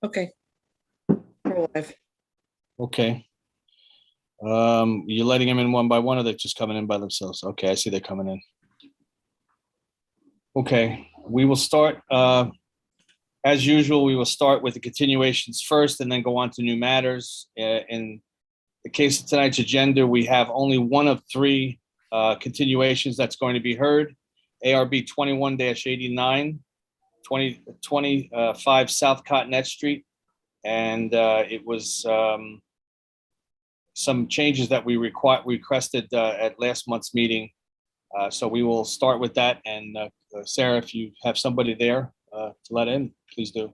Okay. We're live. Okay. You're letting them in one by one, or they're just coming in by themselves? Okay, I see they're coming in. Okay, we will start, as usual, we will start with the continuations first and then go on to new matters. In the case of tonight's agenda, we have only one of three continuations that's going to be heard. ARB 21-89, 2025 South Cottonette Street. And it was some changes that we requested at last month's meeting. So we will start with that. And Sarah, if you have somebody there to let in, please do.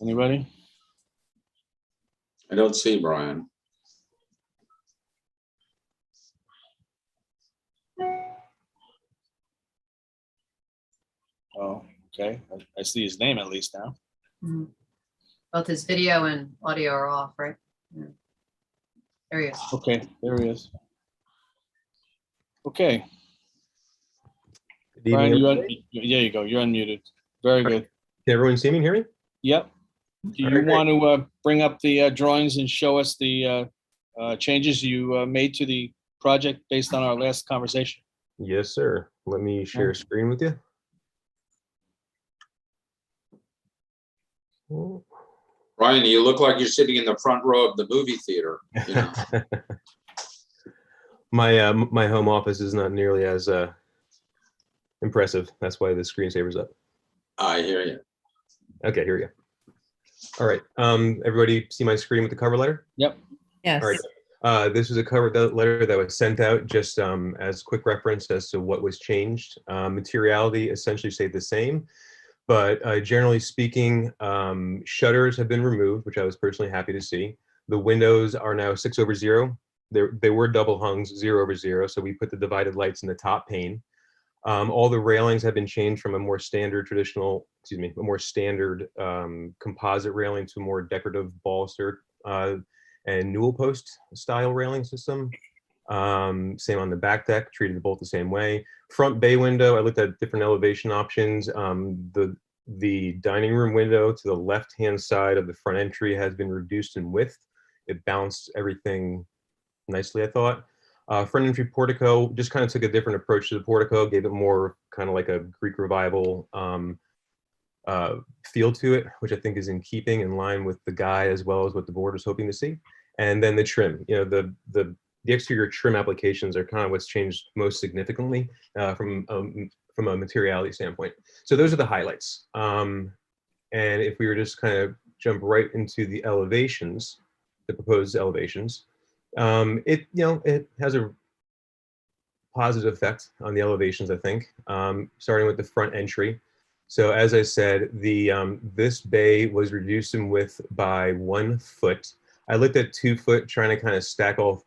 Anybody? I don't see Brian. Oh, okay. I see his name at least now. Mhm. Both his video and audio are off, right? Yeah. There he is. Okay, there he is. Okay, Good Brian, evening, you everybody. there you go. You're unmuted. Very good. Can everyone see me and hear me? Yep. Do All you right, great. want to bring up the drawings and show us the changes you made to the project based on our last conversation? Yes, sir. Let me share a screen with you. Oh. Brian, you look like you're sitting in the front row of the movie theater. You know? My home office is not nearly as impressive. That's why the screensaver's up. I hear you. Okay, here we go. All right. Everybody see my screen with the cover letter? Yep. Yes. All right. This was a cover letter that was sent out just as quick reference as to what was changed. Materiality essentially stayed the same, but generally speaking, shutters have been removed, which I was personally happy to see. The windows are now 6/0. They were double hungs 0/0, so we put the divided lights in the top pane. All the railings have been changed from a more standard composite railing to a more decorative baluster and newel post style railing system. Same on the back deck, treated both the same way. Front bay window, I looked at different elevation options. The dining room window to the left-hand side of the front entry has been reduced in width. It balanced everything nicely, I thought. Front entry portico, just kind of took a different approach to the portico, gave it more kind of like a Greek revival feel to it, which I think is in keeping, in line with the guy as well as what the board was hoping to see. And then the trim, you know, the exterior trim applications are kind of what's changed most significantly from a materiality standpoint. So those are the highlights. And if we were just kind of jump right into the elevations, the proposed elevations, it has a positive effect on the elevations, I think, starting with the front entry. So as I said, this bay was reduced in width by 1 foot. I looked at 2 foot, trying to kind of stack all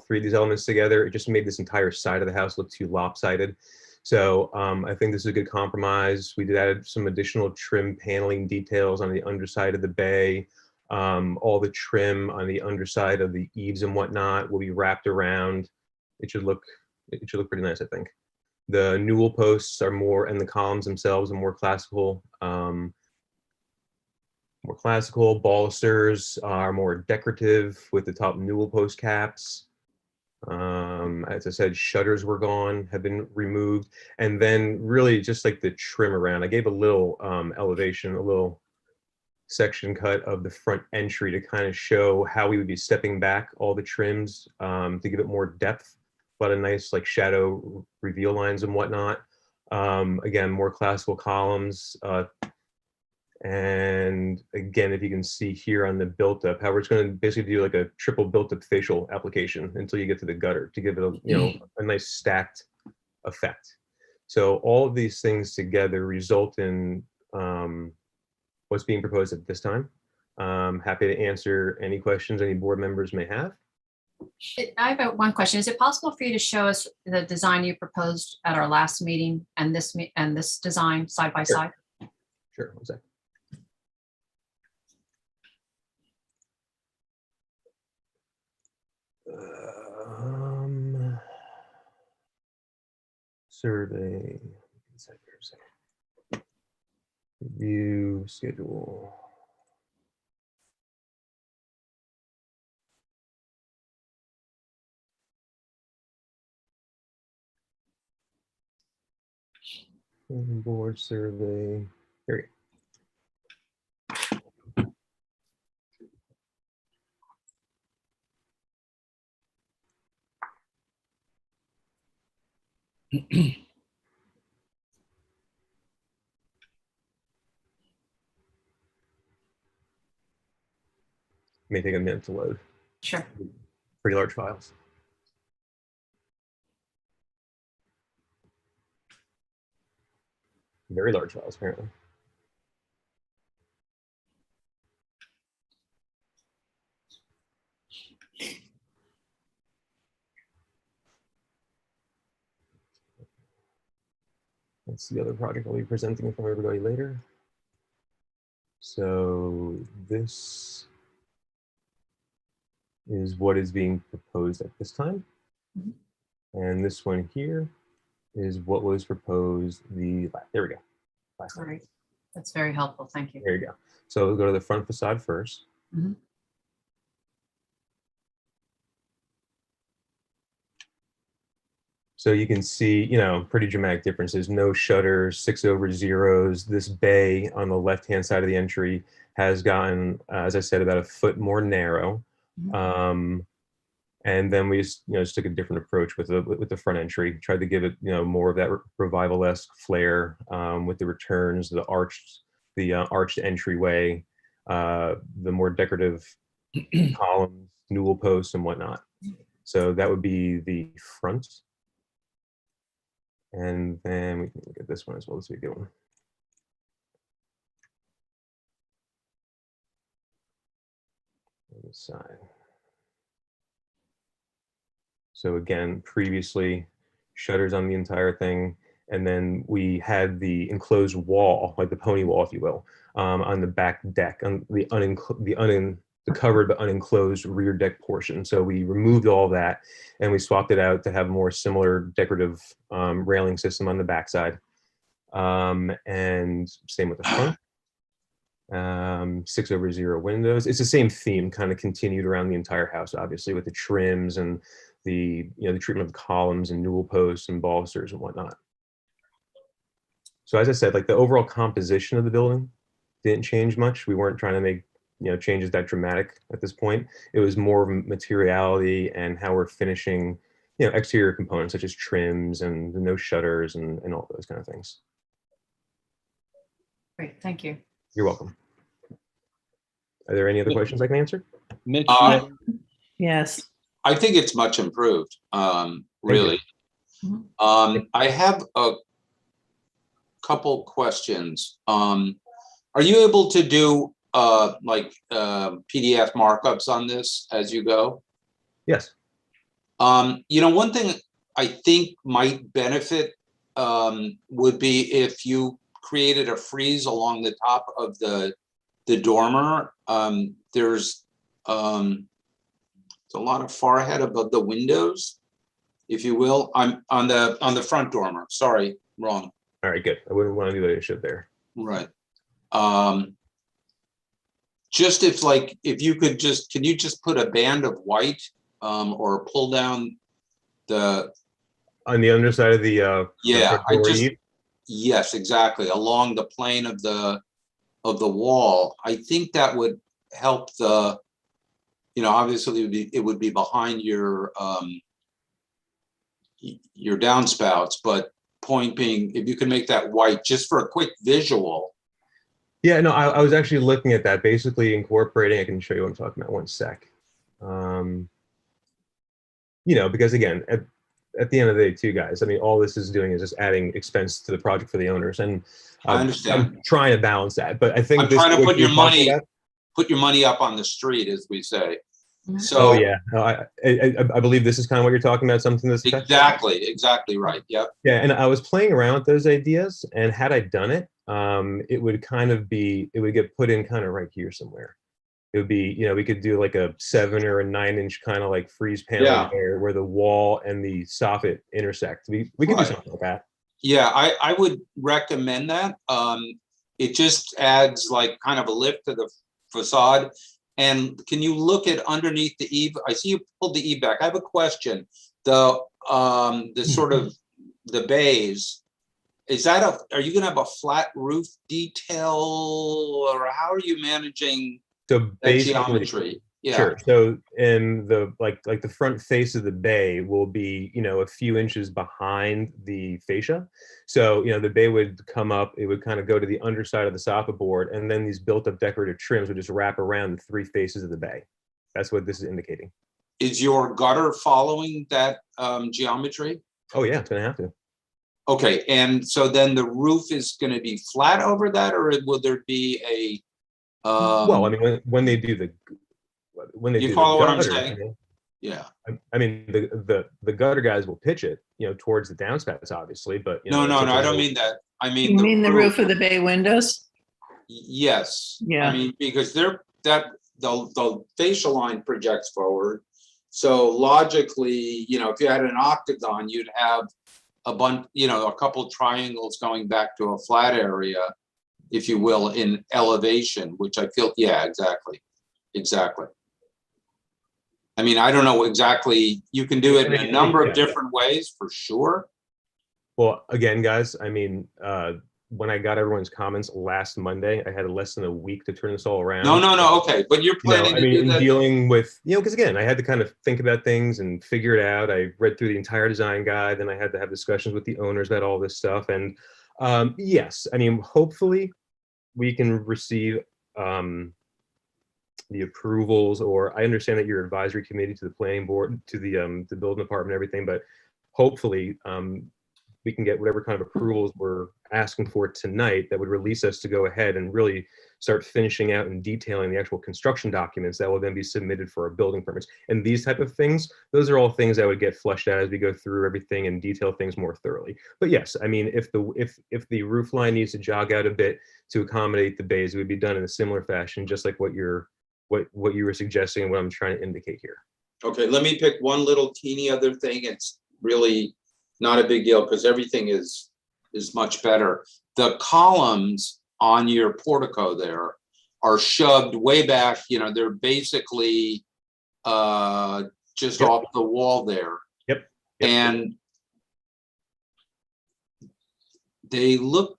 three of these elements together. It just made this entire side of the house look too lopsided. So I think this is a good compromise. We did add some additional trim paneling details on the underside of the bay. All the trim on the underside of the eaves and whatnot will be wrapped around. It should look pretty nice, I think. The newel posts are more, and the columns themselves are more classical. Balusters are more decorative with the top newel post caps. As I said, shutters were gone, have been removed. And then really just like the trim around, I gave a little elevation, a little section cut of the front entry to kind of show how we would be stepping back all the trims to give it more depth. A lot of nice like shadow reveal lines and whatnot. Again, more classical columns. And again, if you can see here on the built up, how we're just going to basically do like a triple built up facial application until you get to the gutter to give it a nice stacked effect. So all of these things together result in what's being proposed at this time. Happy to answer any questions any board members may have. I have one question. Is it possible for you to show us the design you proposed at our last meeting and this design side by Sure. side? Sure, one sec. Survey. Review schedule. Board survey. Here we go. May take a minute to load. Sure. Pretty large files. Very large files, apparently. That's the other project I'll be presenting from everybody later. So this is what is being proposed at this time. Mhm. And this one here is what was proposed there we go. Last time. Great. That's very helpful. Thank you. There you go. So we'll go to the front facade first. Mhm. So you can see, pretty dramatic differences. No shutters, 6/0s. This bay on the left-hand side of the entry has gotten, as I said, about a foot more narrow. Mhm. And then we just took a different approach with the front entry. Tried to give it, more of that revival-esque flair with the returns, the arched entryway, the more decorative columns, newel posts, and whatnot. So that would be the front. And then we can look at this one as well. This would be a good one. On the side. So again, previously shutters on the entire thing. And then we had the enclosed wall, like the pony wall, if you will, on the back deck, on the covered but unenclosed rear deck portion. So we removed all that and we swapped it out to have a more similar decorative railing system on the backside. And same with the front. 6/0 windows. It's the same theme, kind of continued around the entire house, obviously, with the trims and the treatment of columns and newel posts and balusters and whatnot. So as I said, like the overall composition of the building didn't change much. We weren't trying to make changes that dramatic at this point. It was more of materiality and how we're finishing exterior components such as trims and the no shutters and all those kind of things. Great. Thank you. You're welcome. Are there any other questions I can answer? Mitch, Yes. I think it's much improved, really. Mhm. I have a couple questions. Are you able to do PDF markups on this as you go? Yes. One thing I think might benefit would be if you created a frieze along the top of the dormer. There's a lot of far ahead above the windows, if you will. I'm on the front dormer. Sorry, wrong. All right, good. I wouldn't want to do what I should there. Right. Just if you could can you just put a band of white or pull down on the underside of the yes, exactly, along the plane of the wall. I think that would help obviously it would be behind your downspouts, but point being, if you can make that white just for a quick visual. Yeah, no, I was actually looking at that, basically incorporating, I can show you what I'm talking about, one sec. Because again, at the end of the day too, guys, I mean, all this is doing is just adding expense to the project for the owners. And I understand. I'm trying to balance that, but I think I'm trying to put put your money up on the street, as we say. Mhm. So. Oh, yeah. No, I believe this is kind of what you're talking about, something to this effect. Exactly right. Yep. Yeah, and I was playing around with those ideas, and had I done it, it would get put in kind of right here somewhere. It would be, we could do like a 7 or a 9-inch kind of like frieze panel Yeah. there where the wall and the soffit intersect. We could do Right. something like that. Yeah, I would recommend that. It just adds like kind of a lift to the facade. And can you look at underneath the eave? I see you pulled the eave back. I have a question. The sort of the bays, are you gonna have a flat roof detail, or how are you managing So that basically, geometry? Yeah. sure. So in the like the front face of the bay will be, a few inches behind the fascia. So, the bay would come up, it would kind of go to the underside of the soffit board, and then these built-up decorative trims would just wrap around the 3 faces of the bay. That's what this is indicating. Is your gutter following that geometry? Oh yeah, it's gonna have to. Okay, and so then the roof is going to be flat over that, or will there be a? Well, I mean, when they do the You do follow the what I'm gutter, saying? Yeah. I mean, the gutter guys will pitch it, towards the downspouts, obviously, but No, it's I a don't whole- mean that. I mean You mean the roof of the bay windows? Yes. Yeah. I mean, because the facial line projects forward. So logically, if you had an octagon, you'd have a bunch, a couple triangles going back to a flat area, if you will, in elevation, which I feel, yeah, exactly. I mean, I don't know exactly, you can do it in a number of different ways, for sure. Well, again, guys, I mean, when I got everyone's comments last Monday, I had less than a week to turn this all around. No, okay, but you're planning to do in that. dealing with, because again, I had to kind of think about things and figure it out. I read through the entire design guide, then I had to have discussions with the owners about all this stuff. And yes, I mean, hopefully we can receive the approvals, or I understand that your advisory committee to the planning board, to the building department, everything, but hopefully we can get whatever kind of approvals we're asking for tonight that would release us to go ahead and really start finishing out and detailing the actual construction documents that will then be submitted for our building permits. And these type of things, those are all things that would get fleshed out as we go through everything and detail things more thoroughly. But yes, I mean, if the roof line needs to jog out a bit to accommodate the bays, it would be done in a similar fashion, just like what you were suggesting and what I'm trying to indicate here. Okay, let me pick one little teeny other thing. It's really not a big deal because everything is much better. The columns on your portico there are shoved way back, they're basically just off the wall there. Yep. And they look,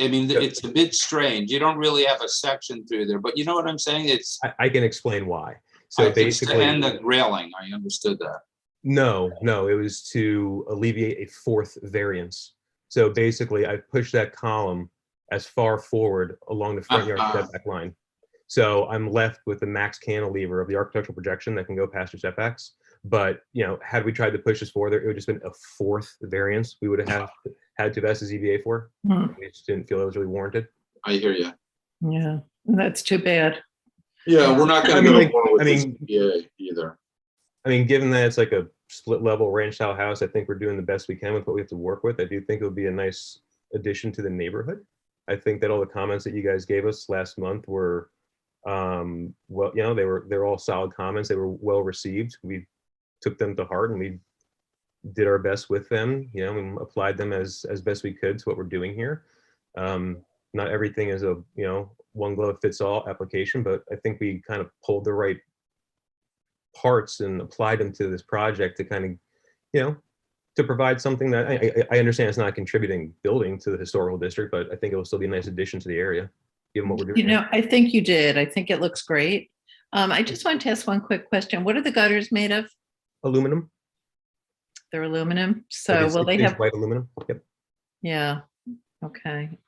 I mean, it's a bit strange. You don't really have a section through there, but you know what I'm saying? It's I can explain why. So basically, and the railing, I understood that. No, it was to alleviate a 4th variance. So basically, I pushed that column as far forward along the front yard setback line. So I'm left with the max cantilever of the architectural projection that can go past your setbacks. But, had we tried to push this further, it would just been a 4th variance we would have had to have asked the ZBA for. We just didn't feel it was really warranted. I hear you. Yeah, that's too bad. Yeah, we're not going to go forward with this ZBA either. I mean, given that it's like a split level ranch style house, I think we're doing the best we can with what we have to work with. I do think it would be a nice addition to the neighborhood. I think that all the comments that you guys gave us last month were, well, they're all solid comments. They were well received. We took them to heart and we did our best with them, and applied them as best we could to what we're doing here. Not everything is a, one glove fits all application, but I think we kind of pulled the right parts and applied them to this project to kind of, to provide something that I understand it's not a contributing building to the historical district, but I think it will still be a nice addition to the area, given what we're doing. I think you did. I think it looks great. I just wanted to ask one quick question. What are the gutters made of? Aluminum. They're aluminum. So will they have white aluminum? Yep. Yeah. Okay.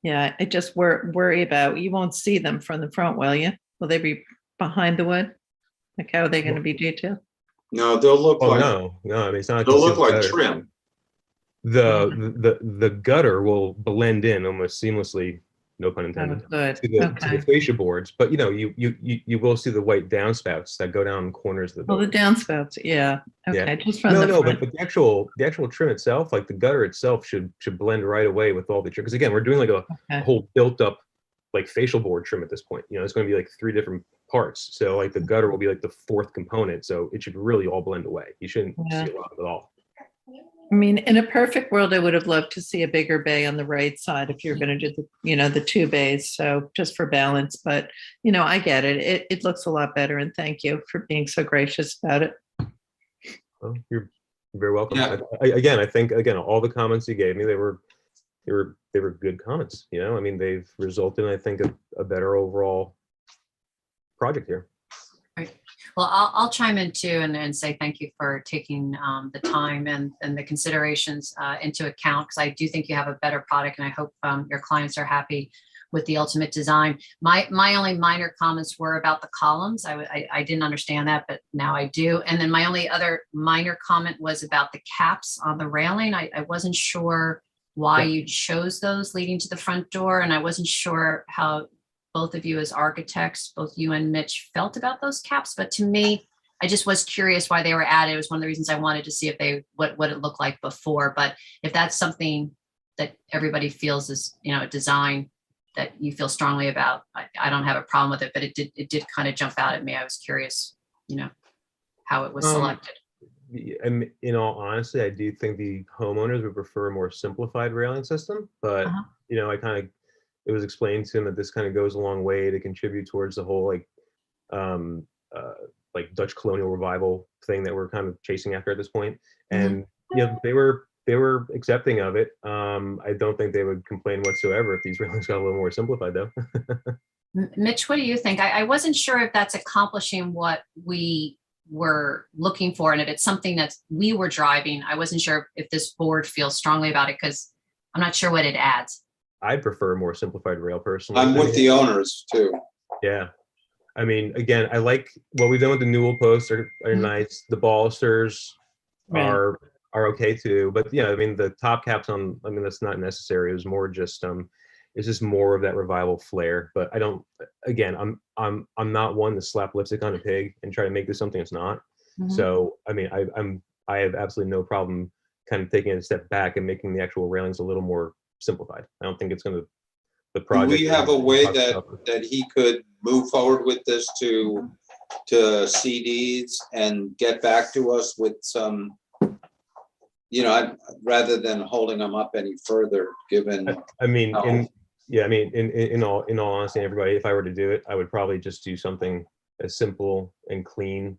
Yeah, I just worry about, you won't see them from the front, will you? Will they be behind the wood? Like, how are they going to be detailed? No, they'll look like, no. I mean, it's not. they'll look like gutter. trim. The gutter will blend in almost seamlessly no pun Oh, intended, good. to the Okay. fascia boards. But you will see the white downspouts that go down corners of the Well, the building. downspouts, yeah. Yeah. Okay, just from No, the no, front. but the actual trim itself, like the gutter itself, should blend right away with all the trim. Because again, we're doing like a Okay. whole built up like facial board trim at this point. It's going to be like 3 different parts. So like the gutter will be like the 4th component. So it should really all blend away. You shouldn't Yeah. see a lot of it at all. I mean, in a perfect world, I would have loved to see a bigger bay on the right side if you're going to do the 2 bays. So just for balance, but I get it. It looks a lot better. And thank you for being so gracious about it. Well, you're very welcome. Yeah. I think all the comments you gave me, they were good comments. I mean, they've resulted in, I think, a better overall project here. Well, I'll chime in too and say thank you for taking the time and the considerations into account, because I do think you have a better product, and I hope your clients are happy with the ultimate design. My only minor comments were about the columns. I didn't understand that, but now I do. And then my only other minor comment was about the caps on the railing. I wasn't sure why you chose those leading to the front door, and I wasn't sure how both of you as architects, both you and Mitch, felt about those caps. But to me, I just was curious why they were added. It was one of the reasons I wanted to see if what it looked like before. But if that's something that everybody feels is, a design that you feel strongly about, I don't have a problem with it, but it did kind of jump out at me. I was curious, how it was selected. In all honesty, I do think the homeowners would prefer a more simplified railing system, but it was explained to them that this kind of goes a long way to contribute towards the whole like Dutch colonial revival thing that we're kind of chasing after at this point. And they were accepting of it. I don't think they would complain whatsoever if these railings got a little more simplified, though. Mitch, what do you think? I wasn't sure if that's accomplishing what we were looking for, and if it's something that we were driving. I wasn't sure if this board feels strongly about it, because I'm not sure what it adds. I'd prefer a more simplified rail personally. I'm with the owners too. Yeah. I mean, again, I like what we've done with the newel posts are nice. The balusters are okay too. But yeah, I mean, the top caps that's not necessary. It was more just it's just more of that revival flair. But I don't, again, I'm not one to slap lipstick on a pig and try to make this something it's not. So I mean, I have absolutely no problem kind of taking a step back and making the actual railings a little more simplified. I don't think it's going to the project. Do we have a way that he could move forward with this to CDs and get back to us with some, rather than holding them up any further, given. In all honesty, everybody, if I were to do it, I would probably just do something as simple and clean.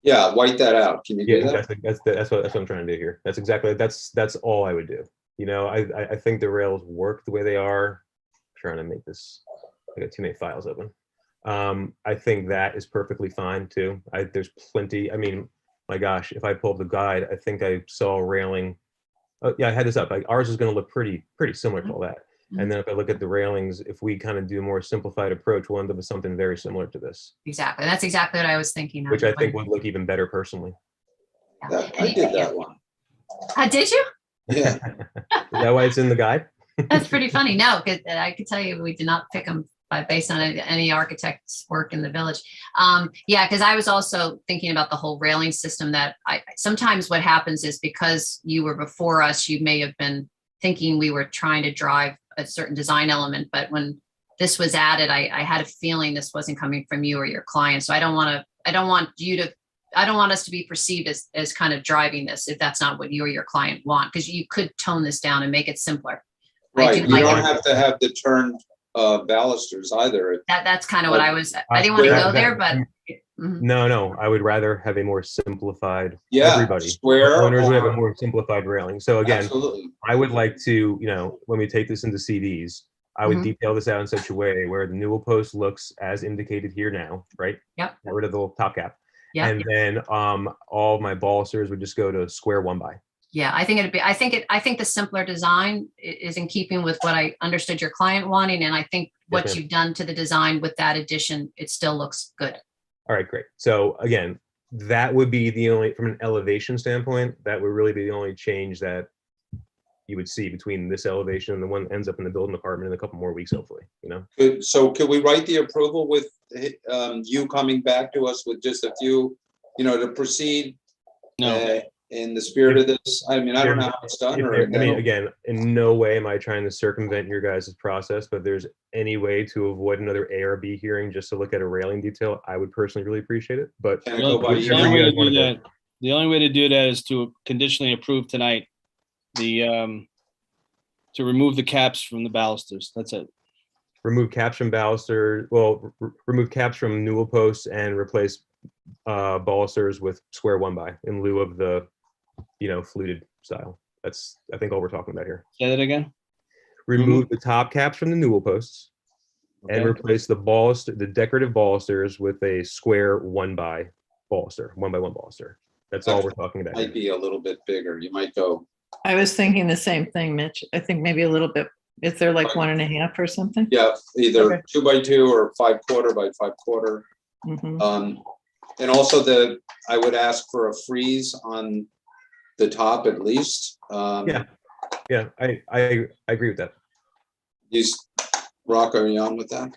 Yeah, white that out. Can you do that? That's what I'm trying to do here. That's all I would do. I think the rails work the way they are. I'm trying to make this, I got too many files open. I think that is perfectly fine too. There's plenty. I mean, my gosh, if I pull up the guide, I think I saw a railing. Oh yeah, I had this up. Like ours is going to look pretty similar to all that. And then if I look at the railings, if we kind of do a more simplified approach, we'll end up with something very similar to this. Exactly. That's exactly what I was thinking. Which I think would look even better personally. I did that one. Did you? Yeah. Is that why it's in the guide? That's pretty funny. No, because I could tell you we did not pick them based on any architect's work in the village. Yeah, because I was also thinking about the whole railing system that sometimes what happens is because you were before us, you may have been thinking we were trying to drive a certain design element, but when this was added, I had a feeling this wasn't coming from you or your client. So I don't want us to be perceived as kind of driving this if that's not what you or your client want, because you could tone this down and make it simpler. Right. You don't have to have the turned balusters either. That's kind of what I didn't want to go there, but no, I would rather have a more simplified. Yeah, everybody. Square Owners would have a more simplified railing. So again, absolutely. I would like to, when we take this into CDs, I would detail this out in such a way where the newel post looks as indicated here now, right? Yep. Get rid of the little top cap. Yep. And then all my balusters would just go to square 1x. Yeah, I think the simpler design is in keeping with what I understood your client wanting, and I think what you've done to the design with that addition, it still looks good. All right, great. So again, that would be the only, from an elevation standpoint, that would really be the only change that you would see between this elevation and the one that ends up in the building department in a couple more weeks, hopefully, you know? So could we write the approval with you coming back to us with just a few, to proceed? No, In the spirit of this? I mean, I don't know how it's done or. I mean, again, in no way am I trying to circumvent your guys' process, but if there's any way to avoid another ARB hearing just to look at a railing detail, I would personally really appreciate it, but Can it go by the you? only way to guys wanna do do. that, the only way to do that is to conditionally approve tonight the, to remove the caps from the balusters. That's it. remove caps from baluster, remove caps from newel posts and replace balusters with square 1x in lieu of the, fluted style. That's, I think, all we're talking about here. Say that again? Remove the top caps from the newel posts and Okay. replace the decorative balusters with a square 1x baluster, 1x1 baluster. That's all we're talking about Might here. be a little bit bigger. You might go, I was thinking the same thing, Mitch. I think maybe a little bit, is there like 1.5 or something? yeah, either Okay. 2x2 or 5/4 by 5/4. Mhm. And also I would ask for a freeze on the top at least. Yeah. Yeah, I agree with that. Rock, are you on with that?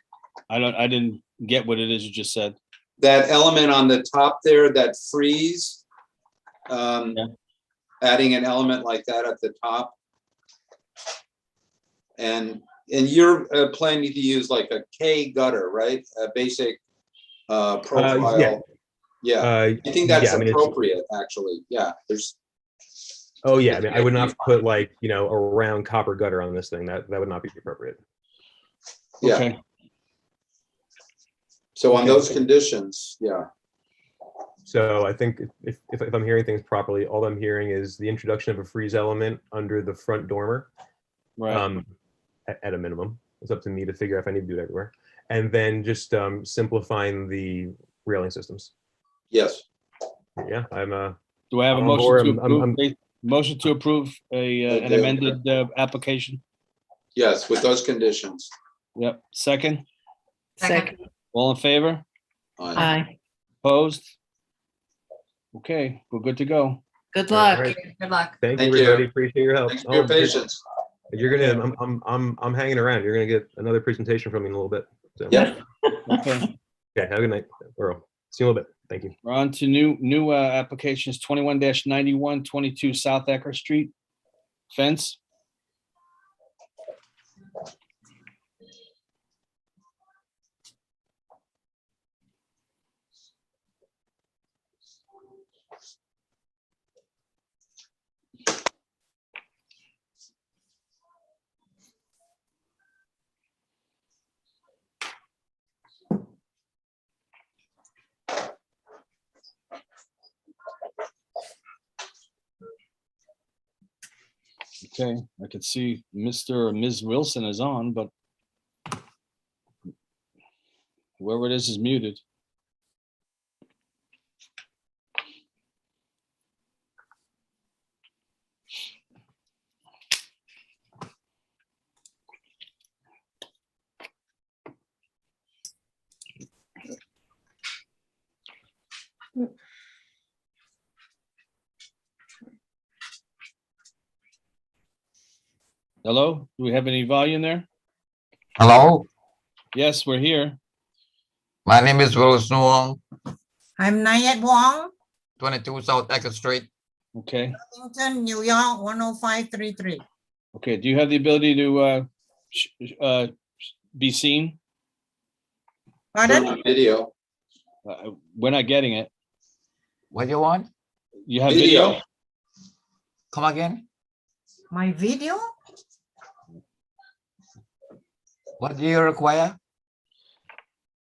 I didn't get what it is you just said. That element on the top there, that freeze. Adding an element like that at the top. And you're planning to use like a K gutter, right? A basic profile. Yeah. Yeah, I think yeah, that's I mean, it's- appropriate, actually. Yeah, Oh yeah, I mean, I would not put like, a round copper gutter on this thing. That would not be appropriate. yeah. Okay. So on Okay. those conditions, yeah. So I think if I'm hearing things properly, all I'm hearing is the introduction of a freeze element under the front dormer, Right. at a minimum. It's up to me to figure out if I need to do it everywhere. And then just simplifying the railing systems. Yes, Yeah, Do I have a I'm on board. motion to I'm- approve? Motion to approve an do. amended application? yes, with those conditions. Yep. Second? Second, All in favor? aye. Opposed? Okay, we're good to go. Good All luck. right. Good luck. Thank Thank you, you. everybody. Appreciate your help. Thanks for your Oh, patience. You're gonna. I'm hanging around. You're gonna get another presentation from me in a little bit. So, Yep. Okay, Okay. Have a good night, Earl. See you in a little bit. Thank you. we're on to new applications, 21-91, 22 South Ecker Street. Fence. Okay, I can see Mr. or Ms. Wilson is on, but whoever it is muted. Hello, do we have any volume there? Hello, Yes, we're here. my name is Willis Nuong, I'm Nayat Wong, 22 South Ecker Street. Okay, Washington, New York, 10533. okay. Do you have the ability to be seen? Pardon? Video, We're not getting it. What do you want? You have video? video. Come again? My video? What do you require?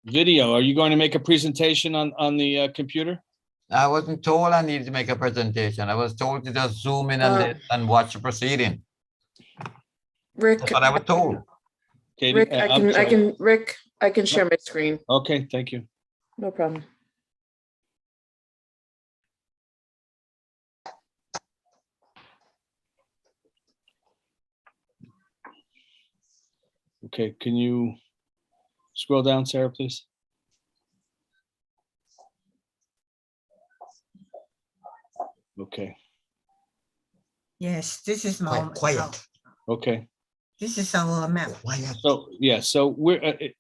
Video. Are you going to make a presentation on the computer? I wasn't told I needed to make a presentation. I was told to just zoom in and watch the proceeding. Rick, That's what I was told. Katie, Rick, I'm sorry. Rick, I can share my screen. Okay, thank you. No problem. Okay, can you scroll down, Sarah, please? Okay, Yes, this is my. Quiet, Okay. This is our map. quiet. So, yeah, so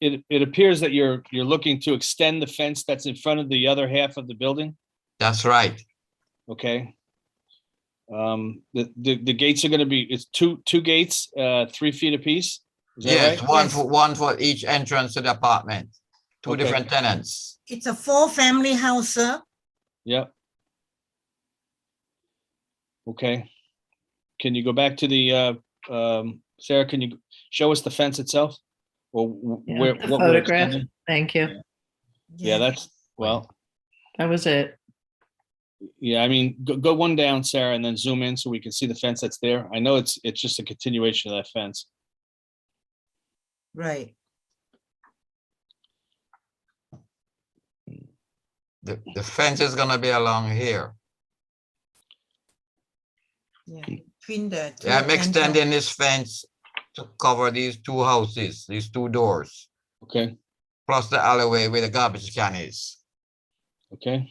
it appears that you're looking to extend the fence that's in front of the other half of the building, That's right. okay? The gates are gonna be, it's two gates, 3 feet apiece? Is that Yes, right? one for each entrance to the apartment. Two Okay. different tenants. It's a 4-family house, sir. Yep. Okay. Can you go back to the, Sarah, can you show us the fence itself? Or Yeah, where? the what we're photograph. extending? Thank you. Yeah, that's, well, That was it. yeah, I mean, go one down, Sarah, and then zoom in so we can see the fence that's there. I know it's just a continuation of that fence. Right. The fence is gonna be along here. Yeah. Between the two Yeah, I'm entrance. extending this fence to cover these two houses, these two doors, Okay, plus the alleyway where the garbage can is. okay,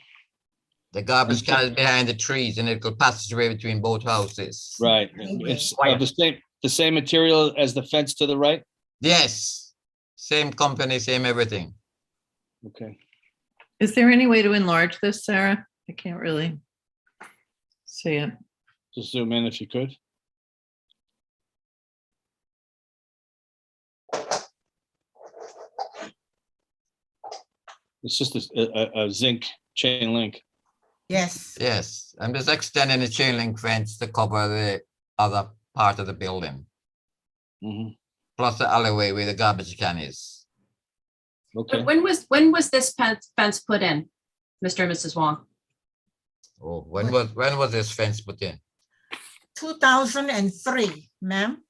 The garbage And- can is behind the trees and it could passageway between both houses. right. Okay. It's of the same material as the fence to the right? Yes, same company, same everything. Okay, Is there any way to enlarge this, Sarah? I can't really see it. just zoom in if you could. It's just a zinc chain link. Yes. Yes, I'm just extending the chain link fence to cover the other part of the building, Mhm. plus the alleyway where the garbage can is. Okay, But when was this fence put in, Mr. and Mrs. Wong? Oh, when was this fence put in? 2003, ma'am.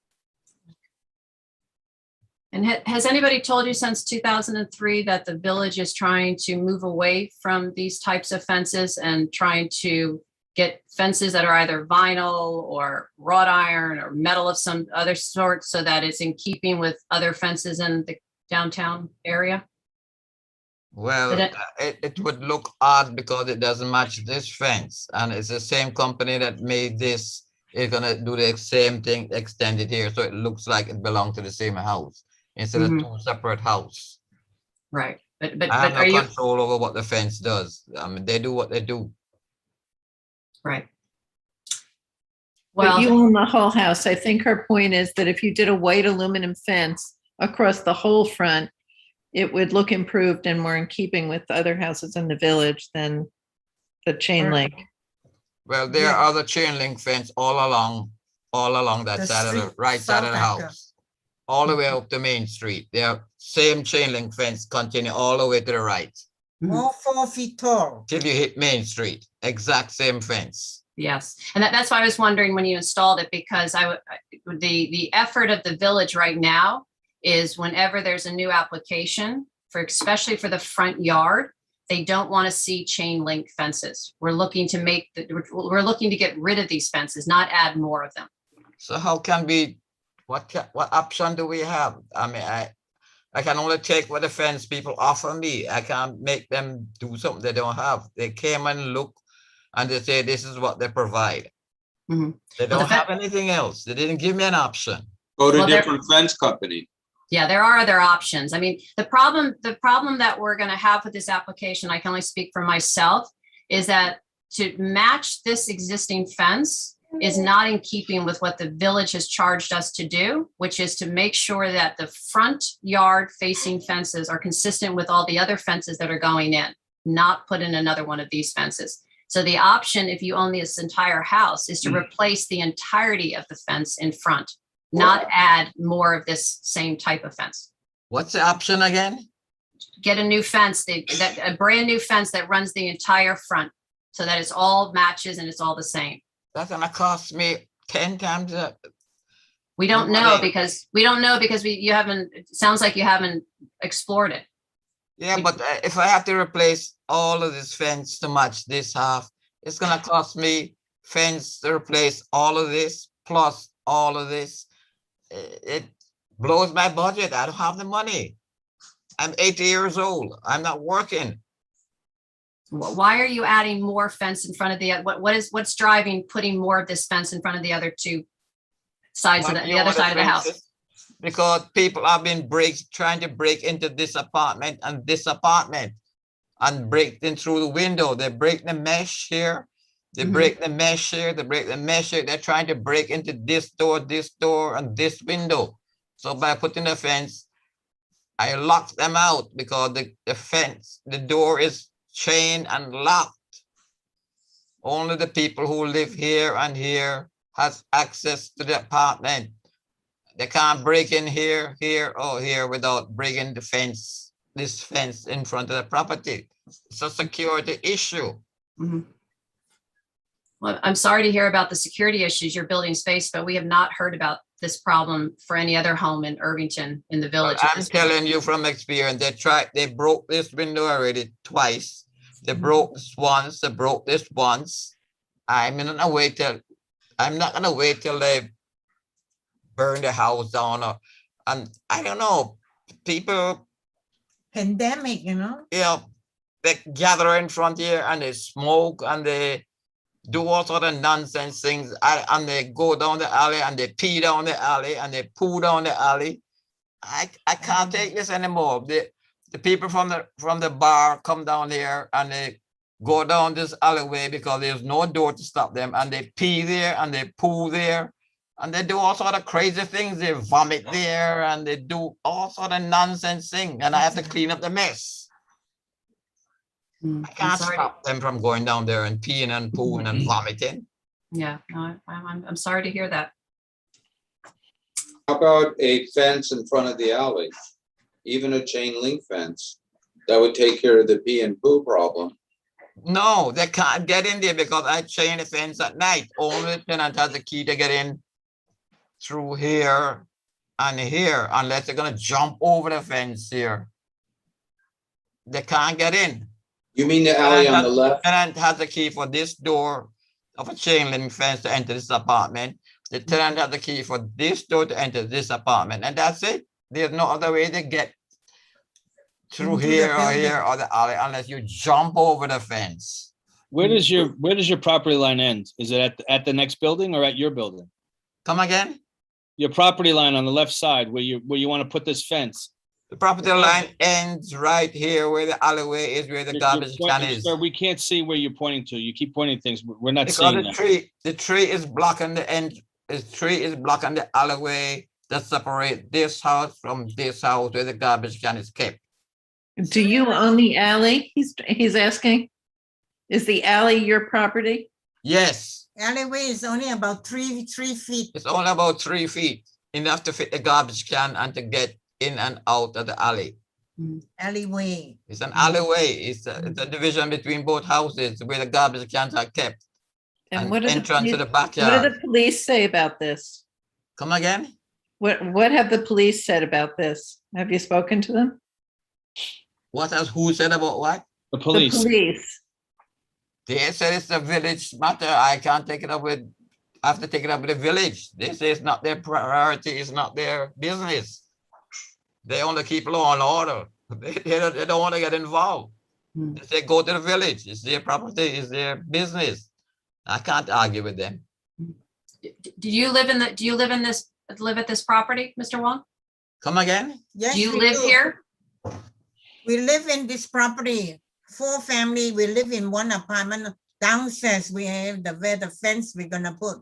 And has anybody told you since 2003 that the village is trying to move away from these types of fences and trying to get fences that are either vinyl or wrought iron or metal of some other sort so that it's in keeping with other fences in the downtown area? Well, But it would look odd because it doesn't match this fence, and it's the same company that made this. It's gonna do the same thing, extend it here, so it looks like it belonged to the same house instead Mhm. of two separate house. Right, but I have are no you, control over what the fence does. I mean, they do what they do. right? But Well, you own the whole house. I think her point is that if you did a white aluminum fence across the whole front, it would look improved and more in keeping with other houses in the village than the chain link. Well, there Yeah. are other chain link fence all along that The side of the street, right side of the South Acre. house. All the way up to Main Street. They are same chain link fence continue all the way to the right All 4 feet tall. till you hit Main Street. Exact same fence. yes, and that's why I was wondering when you installed it, because the effort of the village right now is whenever there's a new application for, especially for the front yard, they don't want to see chain link fences. We're looking to we're looking to get rid of these fences, not add more of them. So how can we, what option do we have? I mean, I can only take what the fence people offer me. I can't make them do something they don't have. They came and look and they say this is what they provide. Mhm. They Well, don't the have anything else. They didn't give me an option. Go to Well, there- different fence company. Yeah, there are other options. I mean, the problem that we're going to have with this application, I can only speak for myself, is that to match this existing fence is not in keeping with what the village has charged us to do, which is to make sure that the front yard facing fences are consistent with all the other fences that are going in, not put in another one of these fences. So the option, if you own this entire house, is to replace the entirety of the fence in front, not add more of this same type of fence. What's the option again? Get a new fence, a brand new fence that runs the entire front so that it's all matches and it's all the same. That's gonna cost me 10 times that. We don't What know is- because you haven't, it sounds like you haven't explored it. Yeah, but if I have to replace all of this fence to match this half, it's gonna cost me fence to replace all of this plus all of this. It blows my budget. I don't have the money. I'm 80 years old. I'm not working. Why are you adding more fence in front of the, what's driving putting more of this fence in front of the other two sides of What the you other want side of the house? fences? Because people have been trying to break into this apartment and this apartment and break in through the window. They break the mesh here. They Mhm. break the mesh here. They break the mesh here. They're trying to break into this door, and this window. So by putting a fence, I locked them out because the fence, the door is chained and locked. Only the people who live here and here has access to the apartment. They can't break in here, here, or here without breaking the fence, this fence in front of the property. It's a security issue. Mhm. Well, I'm sorry to hear about the security issues you're building space, but we have not heard about this problem for any other home in Irvington in the village. at I'm this point. telling you from experience, they broke this window already twice. They Mhm. broke this once, they broke this once. I'm not gonna wait till they burn the house down and I don't know, people, Pandemic, you know? they gather in front here and they smoke and they do all sort of nonsense things and they go down the alley and they pee down the alley and they poo down the alley. I can't take this anymore. The people from the bar come down here and they go down this alleyway because there's no door to stop them, and they pee there and they poo there and they do all sort of crazy things. They vomit there and they do all sort of nonsense things, and I have to clean up the mess. Mm, I I'm can't sorry. stop them from going down there and peeing and pooing and vomiting. Yeah, no, I'm sorry to hear that. How about a fence in front of the alley? Even a chain link fence? That would take care of the pee and poo problem. No, they can't get in there because I chain the fence at night. Only the tenant has the key to get in through here and here, unless they're gonna jump over the fence here. They can't get in. You mean the alley on the left? Tenant has the key for this door of a chain link fence to enter this apartment. The tenant has the key for this door to enter this apartment, and that's it. There's no other way to get through Into the here or building. here or the alley unless you jump over the fence. Where does your property line end? Is it at the next building or at your building? Come again? Your property line on the left side where you want to put this fence. The property line ends right here where the alleyway is, where the You're garbage can pointing- is. Sir, we can't see where you're pointing to. You keep pointing things. We're not Because seeing that. the tree is blocking the end, the tree is blocking the alleyway that separate this house from this house where the garbage can is kept. Do you own the alley? He's asking. Is the alley your property? Yes, Alleyway is only about three feet. it's only about 3 feet, enough to fit the garbage can and to get in and out of the alley. Alleyway. It's an alleyway. It's a division between both houses where the garbage cans are kept. And And what do the entrance to police- the what do backyard. the police say about this? Come again? What have the police said about this? Have you spoken to them? What else? Who said about what? The The police. police. They said it's a village matter. I can't take it up with, I have to take it up with the village. They say it's not their priority, it's not their business. They only keep law and order. They don't want to get involved. Hmm. They say go to the village. It's their property, it's their business. I can't argue with them. Do you live at this property, Mr. Wong? Come again? Yes, Do you we live do. here? We live in this property, 4 family, we live in one apartment. Downstairs, we have where the fence we're gonna put.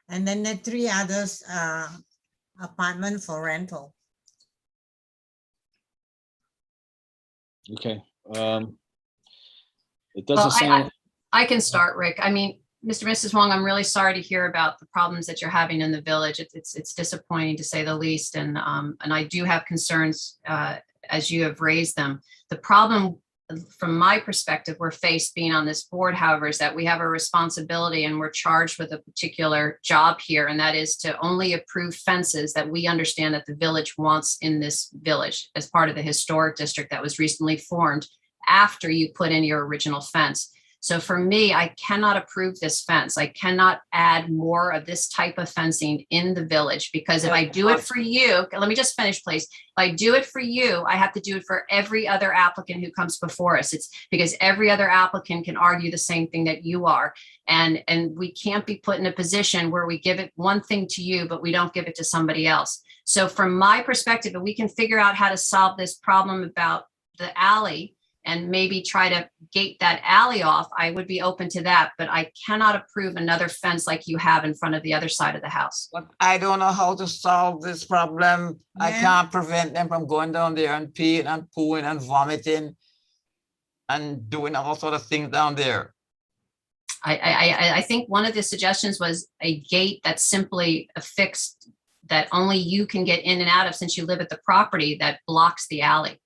And then the 3 others, apartment for rental. Okay. It Well, doesn't sound, I can start, Rick. I mean, Mr. and Mrs. Wong, I'm really sorry to hear about the problems that you're having in the village. It's disappointing to say the least. And I do have concerns as you have raised them. The problem from my perspective, we're faced being on this board, however, is that we have a responsibility and we're charged with a particular job here. And that is to only approve fences that we understand that the village wants in this village as part of the historic district that was recently formed after you put in your original fence. So for me, I cannot approve this fence. I cannot add more of this type of fencing in the village, because if I do it for you, let me just finish, please. If I do it for you, I have to do it for every other applicant who comes before us. It's because every other applicant can argue the same thing that you are. And we can't be put in a position where we give it one thing to you, but we don't give it to somebody else. So from my perspective, if we can figure out how to solve this problem about the alley and maybe try to gate that alley off, I would be open to that, but I cannot approve another fence like you have in front of the other side of the house. But I don't know how to solve this problem. I Yeah. can't prevent them from going down there and peeing and pooing and vomiting and doing all sort of things down there. I think one of the suggestions was a gate that's simply affixed, that only you can get in and out of, since you live at the property, that blocks the alley.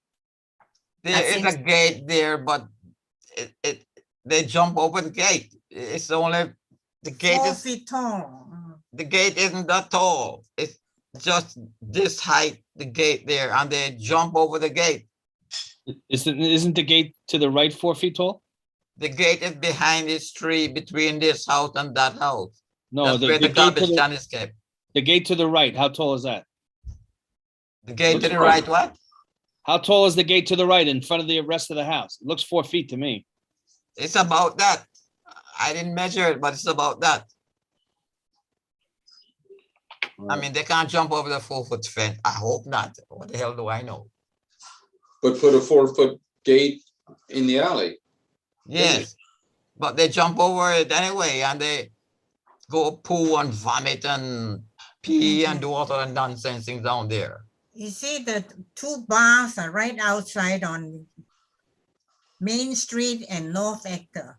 There That is a seems- gate there, but they jump over the gate. It's only, the gate 4 is, feet tall. the gate isn't that tall. It's just this height, the gate there, and they jump over the gate. Isn't the gate to the right 4 feet tall? The gate is behind this tree between this house and that house. No, That's where the gate to garbage can is kept. the gate to the right, how tall is that? The gate to Looks the like- right, what? How tall is the gate to the right in front of the rest of the house? It looks 4 feet to me. It's about that. I didn't measure it, but it's about that. I mean, they can't jump over the 4-foot fence. I hope not. What the hell do I know? But put a 4-foot gate in the alley. Yes, but they jump over it anyway, and they go poo and vomit and pee and do all sort of nonsense things down there. You see, the 2 bars are right outside on Main Street and North Acre.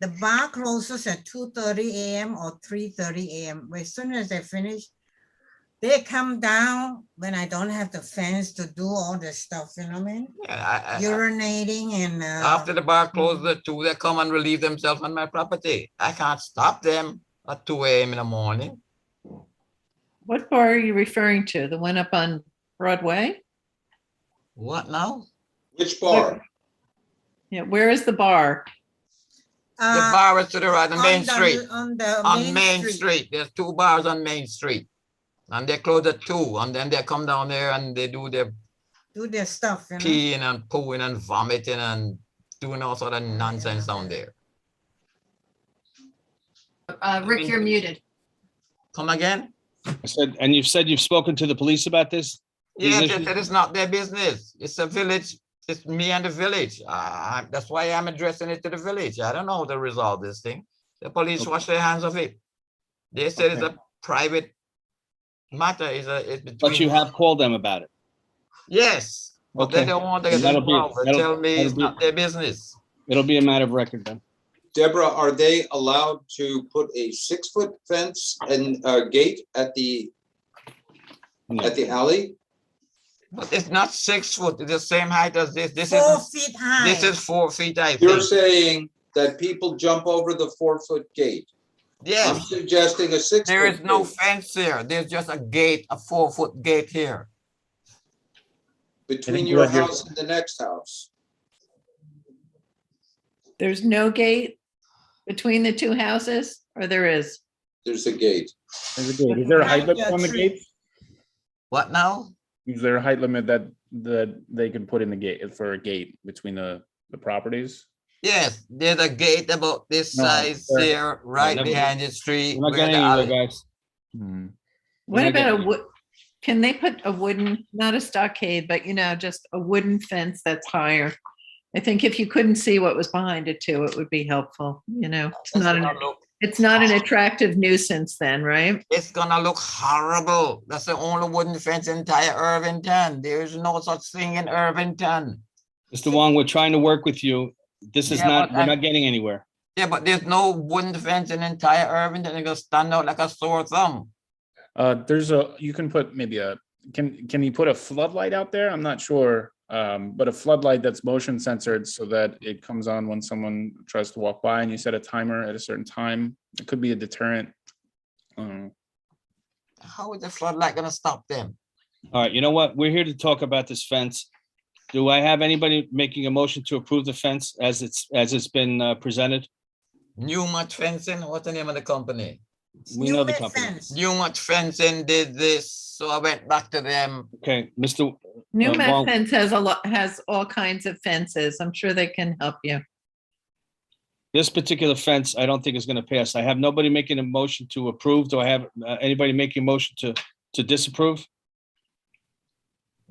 The bar closes at 2:30 a.m. or 3:30 a.m. As soon as they finish, they come down when I don't have the fence to do all the stuff, you know what I mean? Yeah, Urinating and. after the bar closes at 2, they come and relieve themselves on my property. I can't stop them at 2 a.m. in the morning. What bar are you referring to? The one up on Broadway? What now? Which bar? Yeah, where is the bar? The bar is to the right, on on Main the- Street. On the On Main Street, there's 2 bars on Main Street. And they close at 2, and then they come down there and they do their Do their stuff, you know? peeing and pooing and vomiting and doing all sort of nonsense down there. Rick, you're muted. Come again? I said, and you've said you've spoken to the police about this? These Yes, issues? it is not their business. It's a village. It's me and the village. That's why I'm addressing it to the village. I don't know how to resolve this thing. The police Okay. wash their hands of it. They said it's Okay. a private matter. It's But between. you have called them about it. Yes, but they Okay. don't want to And get that'll be- involved. They that'll- tell me it's that'll be- not their business. It'll be a matter of record then. Deborah, are they allowed to put a 6-foot fence and gate at the No. alley? But it's not 6 foot. It's the same height as this. This 4 is feet high. this is 4 feet, I You're think. saying that people jump over the 4-foot gate. I'm Yes, suggesting a 6-foot. there is no gate fence here. There's just a gate, a 4-foot gate here. between think your what you're- house and the next house. There's no gate between the 2 houses, or there is? There's a gate. There's a gate. Is there a height Right, limit on the tree. gates? What now? Is there a height limit that they can put in the gate for a gate between the properties? Yes, there's a gate about this No, size there- here, right never- behind the street. We're not where getting the anywhere, alley- guys. Hmm. What gonna about get a you. wood? Can they put a wooden, not a stockade, but just a wooden fence that's higher? I think if you couldn't see what was behind it too, it would be helpful, It's That's not gonna look- it's not an attractive nuisance then, right? It's gonna look horrible. That's the only wooden fence in entire Irvington. There's no such thing in Irvington. Mr. Wong, we're trying to work with you. This is Yeah, not, but we're I'm- not getting anywhere. Yeah, but there's no wooden fence in entire Irvington. It's gonna stand out like a sore thumb. You can put maybe can you put a floodlight out there? I'm not sure. But a floodlight that's motion censored so that it comes on when someone tries to walk by and you set a timer at a certain time. It could be a deterrent. How is the floodlight gonna stop them? All right, you know what? We're here to talk about this fence. Do I have anybody making a motion to approve the fence as it's been presented? Newmont Fencing, what's the name of the company? We know the Newman company. fence. Newmont Fencing did this, so I went back to them. Okay, Mr. New well- Fence has all kinds of fences. I'm sure they can help you. This particular fence, I don't think is going to pass. I have nobody making a motion to approve. Do I have anybody making a motion to disapprove?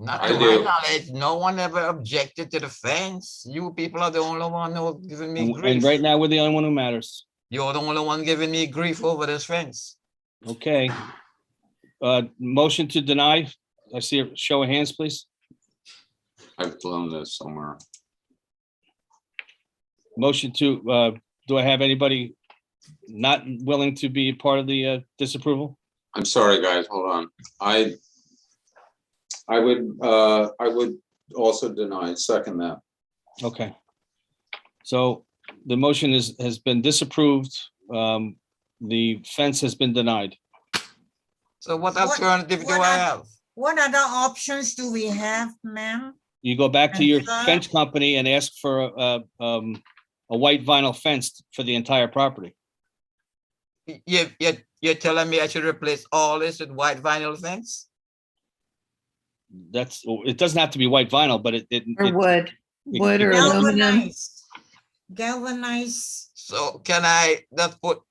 Not I to my do. knowledge, no one ever objected to the fence. You people are the only one who are giving me And grief. right now, we're the only one who matters. You're the only one giving me grief over this fence. Okay. Motion to deny. I see a show of hands, please. I've blown this somewhere. Motion to, do I have anybody not willing to be part of the disapproval? I'm sorry, guys, hold on. I would also deny, second that. Okay. So the motion has been disapproved. The fence has been denied. So what What- alternative do what I are- have? What other options do we have, ma'am? You go back to your Sir? fence company and ask for a white vinyl fence for the entire property. You're telling me I should replace all this with white vinyl fence? It doesn't have to be white vinyl, but Or it- wood, wood or it- aluminum. Galvanized. Galvanized. So can I just put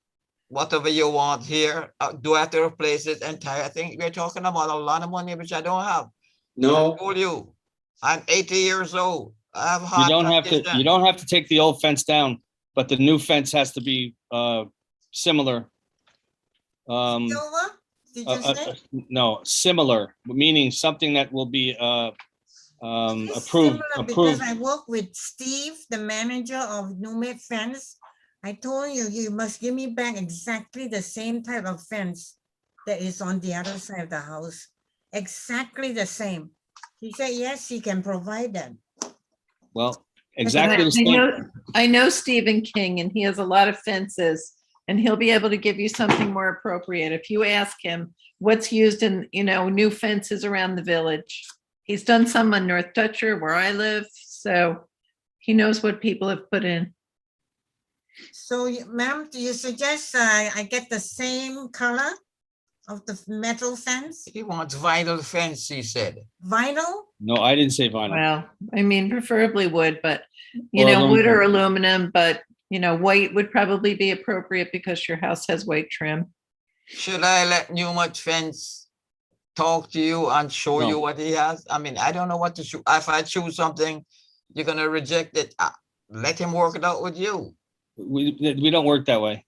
whatever you want here? Do I have to replace this entire thing? We're talking about a lot of money, which I don't have. I No, told you, I'm 80 years old. I have You heart don't have to, condition. you don't have to take the old fence down, but the new fence has to be similar. Silver? Did you say? No, similar, meaning something that will be It's approved, similar Because approved. I work with Steve, the manager of Numet Fence. I told you, you must give me back exactly the same type of fence that is on the other side of the house. Exactly the same. He said, yes, he can provide that. Well, exactly the same. I know Stephen King and he has a lot of fences and he'll be able to give you something more appropriate. If you ask him what's used in, new fences around the village. He's done some on North Dutcher where I live, so he knows what people have put in. So, ma'am, do you suggest I get the same color of the metal fence? He wants vinyl fence, he said. Vinyl? No, I didn't say vinyl. Well, I mean, preferably wood, but, Or wood or aluminum. aluminum, but, white would probably be appropriate because your house has white trim. Should I let Newmont Fence talk to you and show No. you what he has? I mean, I don't know what to choose. If I choose something, you're gonna reject it. Let him work it out with you. We don't work that way.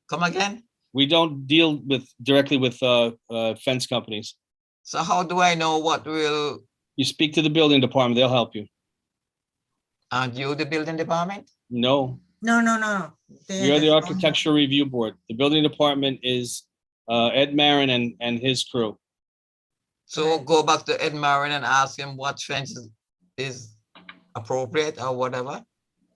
Come again? We don't deal directly with fence companies. So how do I know what will, You speak to the building department, they'll help you. and you, the building department? No, No, no, no. you're the architectural review board. The building department is Ed Marin and his crew. So go back to Ed Marin and ask him what fence is appropriate or whatever.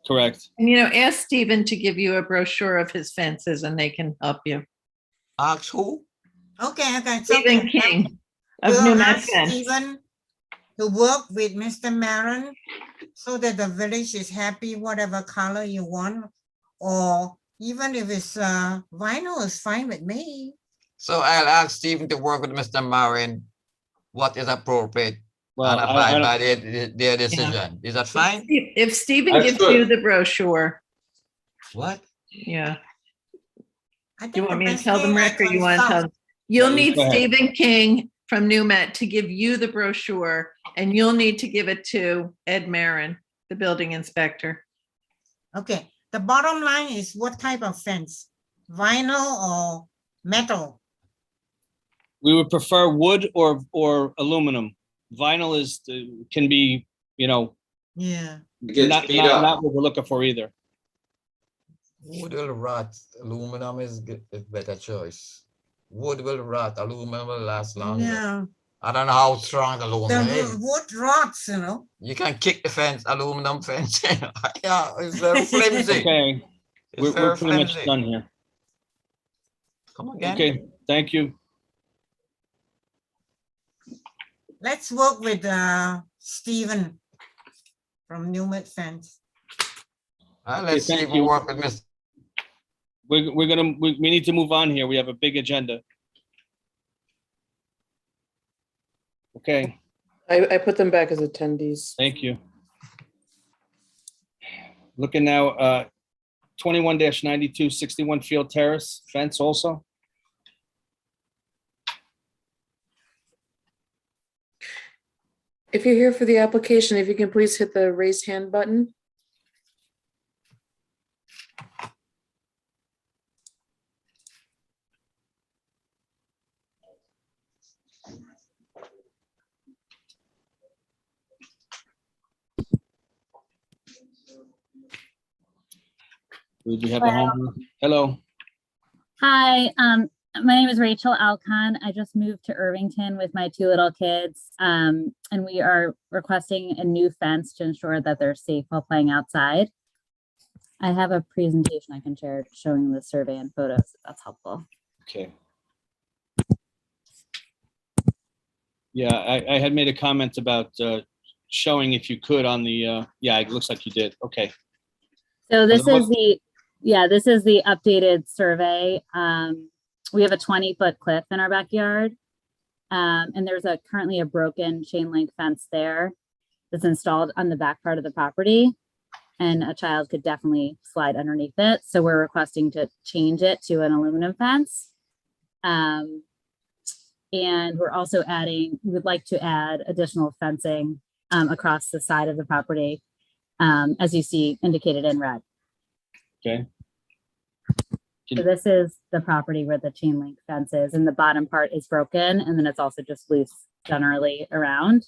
Correct. And, ask Stephen to give you a brochure of his fences and they can help you. Ask who? Okay, okay. it's Stephen okay. King of We'll New ask Fence. Stephen to work with Mr. Maron so that the village is happy, whatever color you want. Or even if it's vinyl is fine with me. So I'll ask Stephen to work with Mr. Marin, what is appropriate Well, and I abide don't- by their decision. Is that fine? If Stephen That's gives good. you the brochure, What? yeah. I Do you think want the me to best tell them, thing I Rick, or you want to consult- tell them? You'll Yeah, need go ahead. Stephen King from Newmet to give you the brochure, and you'll need to give it to Ed Marin, the building inspector. Okay, the bottom line is what type of fence? Vinyl or metal? We would prefer wood or aluminum. Vinyl can be, Yeah. it gets not beat up. what we're looking for either. Wood will rot. Aluminum is a better choice. Wood will rot. Aluminum will last longer. Yeah, I don't know how strong aluminum the is. wood rots, You can kick the fence, aluminum fence. Yeah, it's very flimsy. Okay, It's we're very pretty much flimsy. done here. Come again? Okay, thank you. Let's work with Stephen from Newmet Fence. Let's see thank if we you. work with Mr. We need to move on here. We have a big agenda. Okay, I put them back as attendees. thank you. Looking now, 21-92, 61 Field Terrace, fence also. If you're here for the application, if you can please hit the raise hand button. We have a home. Hello. Hi, my name is Rachel Alcon. I just moved to Irvington with my 2 little kids. And we are requesting a new fence to ensure that they're safe while playing outside. I have a presentation I can share showing the survey and photos, if that's helpful. Okay. Yeah, I had made a comment about showing if you could on the, yeah, it looks like you did. Okay. So this the is this is the updated survey. We have a 20-foot cliff in our backyard. And there's currently a broken chain link fence there that's installed on the back part of the property. And a child could definitely slide underneath it. So we're requesting to change it to an aluminum fence. And we're also we would like to add additional fencing across the side of the property, as you see indicated in red. Okay. So this is the property where the chain link fence is, and the bottom part is broken, and then it's also just loose generally around.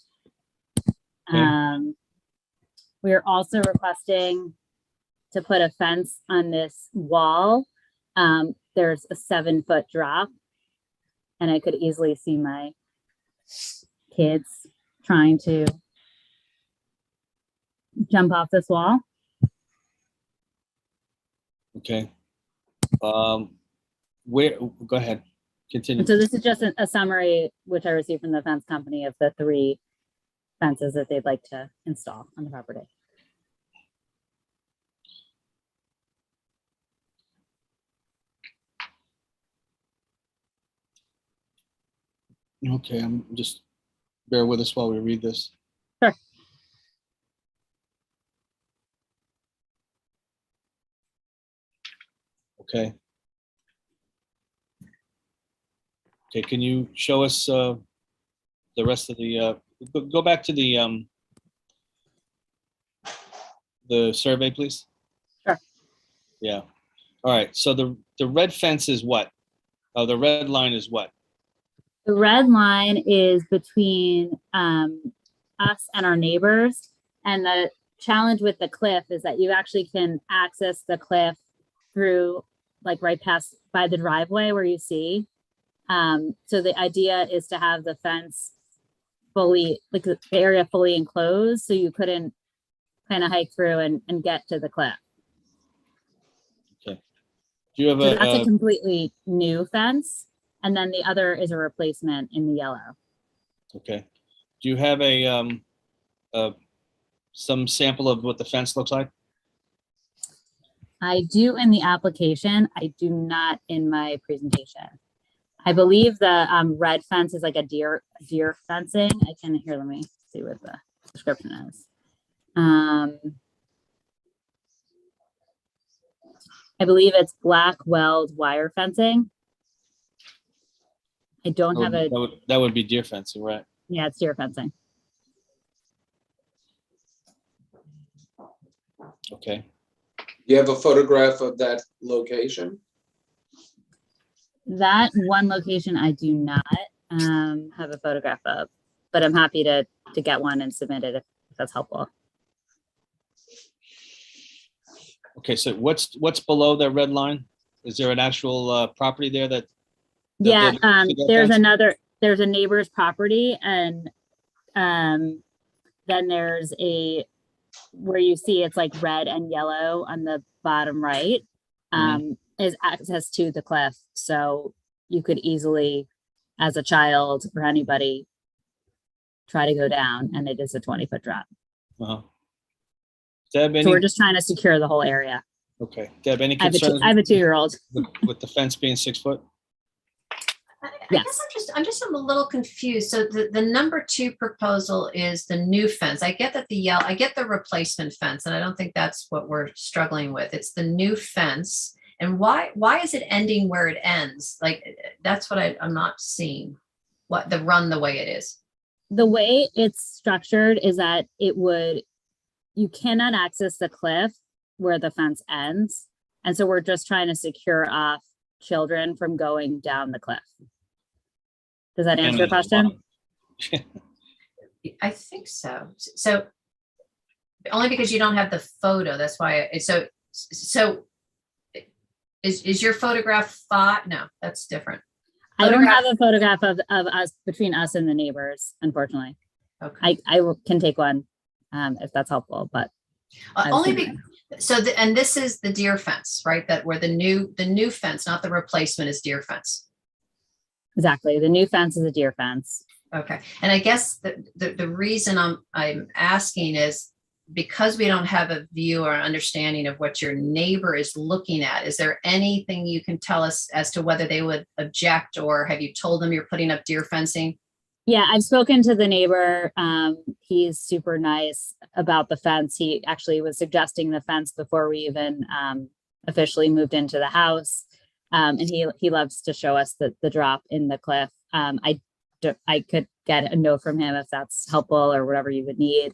Okay. We are also requesting to put a fence on this wall. There's a 7-foot drop, and I could easily see my kids trying to jump off this wall. Okay. Go ahead. Continue. And so this is just a summary, which I received from the fence company, of the 3 fences that they'd like to install on the property. Okay, I'm just bear with us while we read this. Sure. Okay. Okay, can you show us the rest of the go back to the survey, please? Sure. Yeah. All right. So the red fence is what? Oh, the red line is what? The red line is between us and our neighbors. And the challenge with the cliff is that you actually can access the cliff through, like, right past by the driveway where you see. So the idea is to have the fence fully, like the area fully enclosed, so you couldn't kind of hike through and get to the cliff. Okay. Do you have So that's a a completely new fence. And then the other is a replacement in the yellow. okay? Do you have some sample of what the fence looks like? I do in the application. I do not in my presentation. I believe the red fence is like a deer fencing. I can here. Let me see what the description is. I believe it's black weld wire fencing. I don't have a. That would be deer fencing, right? Yeah, it's deer fencing. Okay. You have a photograph of that location? That one location I do not have a photograph of, but I'm happy to get one and submit it if that's helpful. Okay, so what's below that red line? Is there an actual property there that? Yeah, there's there's a neighbor's property, and then there's where you see it's like red and yellow on the bottom right, is access to the cliff. So you could easily, as a child or anybody, try to go down, and it is a 20-foot drop. Uh-huh. Deb, So we're any, just trying to secure the whole area. okay, Deb, any I have concerns I have a 2-year-old. with the fence being 6 foot? I Yes. guess I'm a little confused. So the number 2 proposal is the new fence. I get that I get the replacement fence, and I don't think that's what we're struggling with. It's the new fence. And why is it ending where it ends? Like, that's what I'm not seeing. What the way it is. The way it's structured is that you cannot access the cliff where the fence ends. And so we're just trying to secure off children from going down the cliff. Does that answer your question? I think so. So only because you don't have the photo. That's why. So is your photograph 5? No, that's different. I don't have a photograph of us between us and the neighbors, unfortunately. Okay. I can take one if that's helpful, but and this is the deer fence, right? That where the new fence, not the replacement, is deer fence. exactly. The new fence is a deer fence. Okay. And I guess the reason I'm asking is because we don't have a view or understanding of what your neighbor is looking at. Is there anything you can tell us as to whether they would object, or have you told them you're putting up deer fencing? Yeah, I've spoken to the neighbor. He's super nice about the fence. He actually was suggesting the fence before we even officially moved into the house. And he loves to show us the drop in the cliff. I could get a note from him if that's helpful or whatever you would need.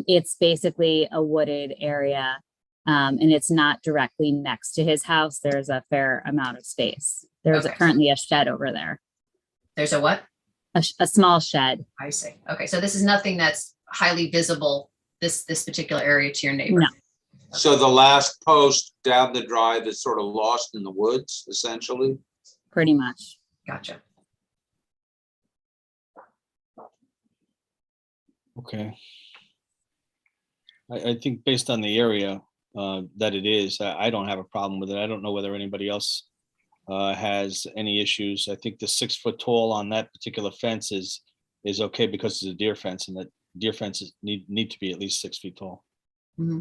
It's basically a wooded area, and it's not directly next to his house. There's a fair amount of space. There's currently a shed over there. There's a what? A small shed. I see. Okay, so this is nothing that's highly visible, this particular area to your neighbor. No. So the last post down the drive is sort of lost in the woods, essentially? Pretty much. Gotcha. Okay. I think based on the area that it is, I don't have a problem with it. I don't know whether anybody else has any issues. I think the 6 foot tall on that particular fence is okay because it's a deer fence, and that deer fences need to be at least 6 feet tall. Mm-hmm.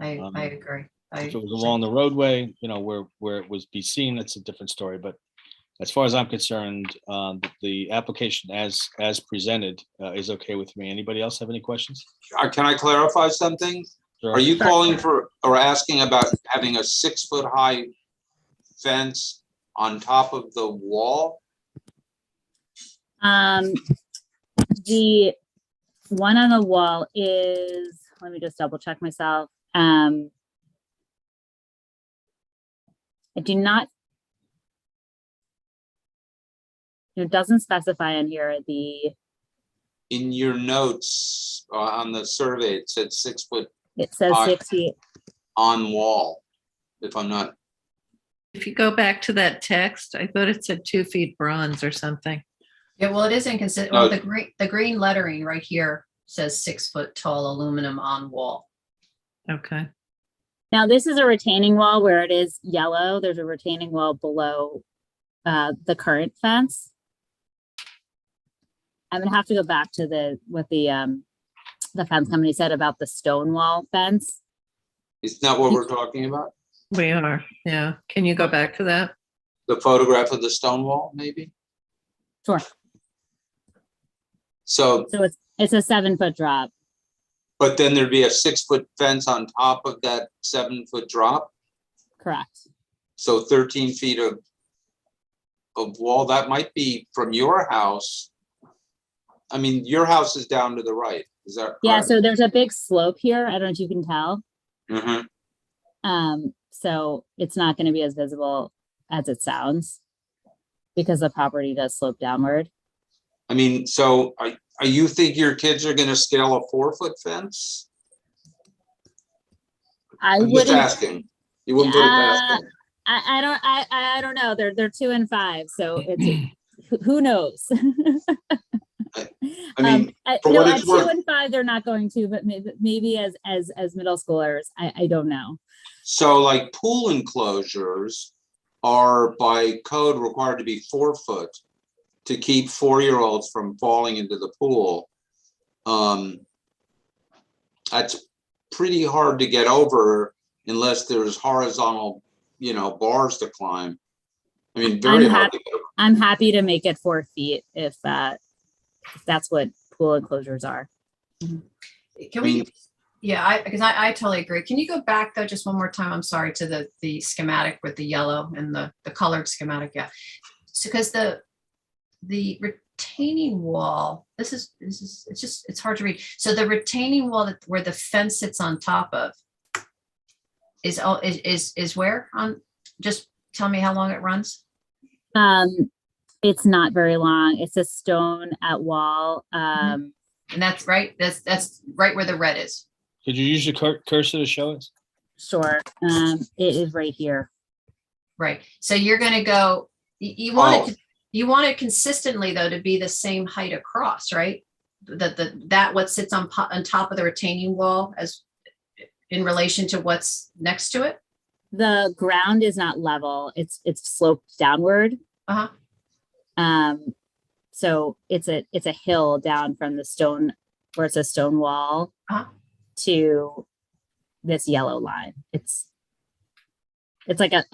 I agree. If it was along the roadway, where it was be seen, that's a different story. But as far as I'm concerned, the application as presented is okay with me. Anybody else have any questions? Can I clarify something? Sure. Are you calling for or asking about having a 6 foot high fence on top of the wall? The one on the wall is, let me just double check myself. I do not, it doesn't specify in here In your notes on the survey, it said 6 foot it says 6 feet. on wall, if I'm not. If you go back to that text, I thought it said 2 feet bronze or something. Yeah, well, it is inconsistent. Well, the green lettering right here says 6 foot tall aluminum on wall. Okay. Now this is a retaining wall where it is yellow. There's a retaining wall below the current fence. I'm gonna have to go back to what the fence company said about the stone wall fence. Isn't that what we're talking about? We are, yeah. Can you go back to that? The photograph of the stone wall, maybe? Sure. So it's a 7 foot drop. but then there'd be a 6 foot fence on top of that 7 foot drop. Correct. So 13 feet of wall, that might be from your house. I mean, your house is down to the right. Is that correct? Yeah, so there's a big slope here. I don't know if you can tell. Mm-hmm. So it's not going to be as visible as it sounds because the property does slope downward. I mean, so you think your kids are going to scale a 4 foot fence? I'm just asking. You wouldn't put it past them. I don't know. They're 2 and 5, so it's who knows. I mean, at 2 and 5 they're not going to, but maybe as middle schoolers, I don't know. So like pool enclosures are by code required to be 4 foot to keep 4-year-olds from falling into the pool. That's pretty hard to get over unless there's horizontal, bars to climb. I mean, very hard to get over. I'm happy to make it 4 feet if that's what pool enclosures are. Can we, because I totally agree. Can you go back though, just one more time? I'm sorry, to the schematic with the yellow and the colored schematic. Yeah. So, because the retaining wall, it's hard to read. So the retaining wall where the fence sits on top of is where on, just tell me how long it runs. It's not very long. It's a stone at wall. And that's right. That's right where the red is. Could you use your cursor to show us? Sure. It is right here. Right. So you're going to go, you want it consistently though, to be the same height across, right? That what sits on top of the retaining wall as in relation to what's next to it? The ground is not level. It's sloped downward. So it's a hill down from the stone where it's a stone wall to this yellow line. It's like an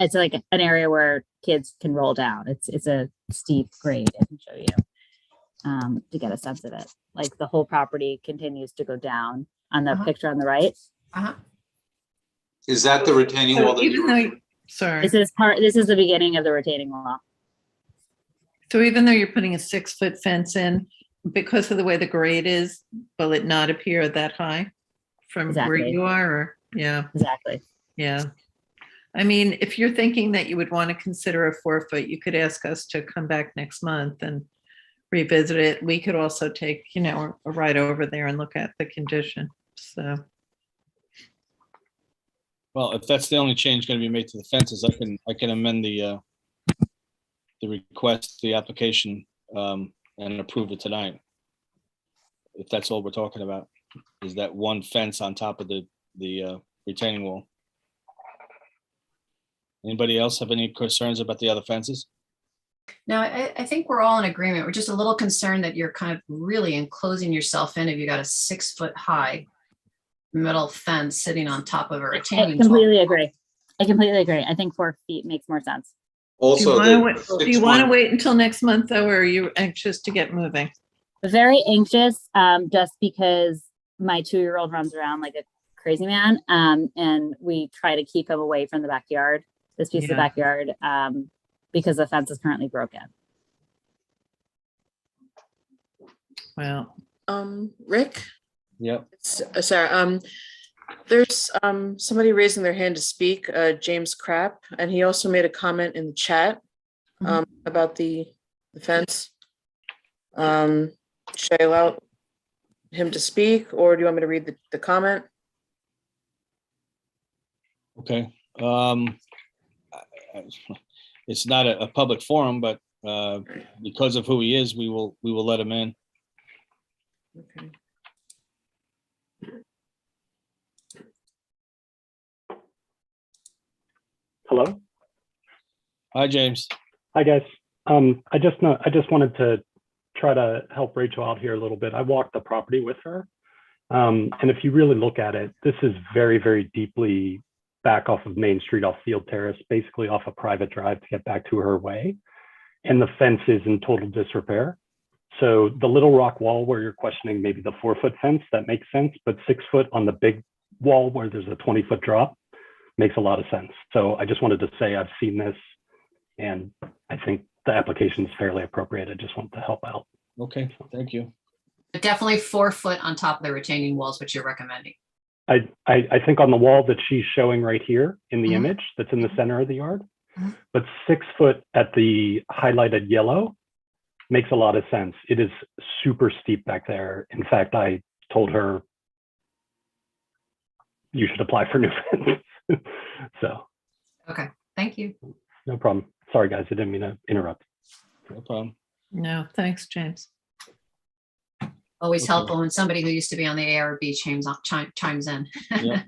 area where kids can roll down. It's a steep grade. I can show you to get a sense of it. Like the whole property continues to go down on the picture on the right. Is that the retaining wall? Sorry. This is the beginning of the retaining wall. So even though you're putting a 6-foot fence in, because of the way the grade is, will it not appear that high from where Exactly. you are? Or yeah, Exactly. yeah. I mean, if you're thinking that you would want to consider a 4-foot, you could ask us to come back next month and revisit it. We could also take, a ride over there and look at the condition. So. Well, if that's the only change going to be made to the fences, I can amend the request, the application, and approve it tonight. If that's all we're talking about, is that one fence on top of the retaining wall. Anybody else have any concerns about the other fences? No, I think we're all in agreement. We're just a little concerned that you're kind of really enclosing yourself in if you got a 6-foot high metal fence sitting on top of a I retaining wall. completely agree. I think 4 feet makes more sense. Also, do you want to wait until next month though, or are you anxious to get moving? Very anxious, just because my 2-year-old runs around like a crazy man. And we try to keep him away from the backyard, this piece of the backyard, because the fence is currently broken. Well, Rick? Yep. Sarah, there's somebody raising their hand to speak, James Krapp, and he also made a comment in the chat about the fence. Should I allow him to speak, or do you want me to read the comment? Okay. It's not a public forum, but because of who he is, we will let him in. Okay. Hello. Hi, James. Hi, guys. I just wanted to try to help Rachel out here a little bit. I walked the property with her. And if you really look at it, this is very, very deeply back off of Main Street, off Field Terrace, basically off a private drive to get back to her way. And the fence is in total disrepair. So the little rock wall where you're questioning maybe the 4-foot fence, that makes sense. But 6 foot on the big wall where there's a 20-foot drop makes a lot of sense. So I just wanted to say I've seen this and I think the application is fairly appropriate. I just wanted to help out. Okay, thank you. Definitely 4 foot on top of the retaining walls, which you're recommending. I think on the wall that she's showing right here in the image that's in the center of the yard, but 6 foot at the highlighted yellow makes a lot of sense. It is super steep back there. In fact, I told her you should apply for new fence. So. Okay, thank you. No problem. Sorry, guys, I didn't mean to interrupt. No problem. no, thanks, James. Always Okay. helpful when somebody who used to be on the ARB chimes in. Yep.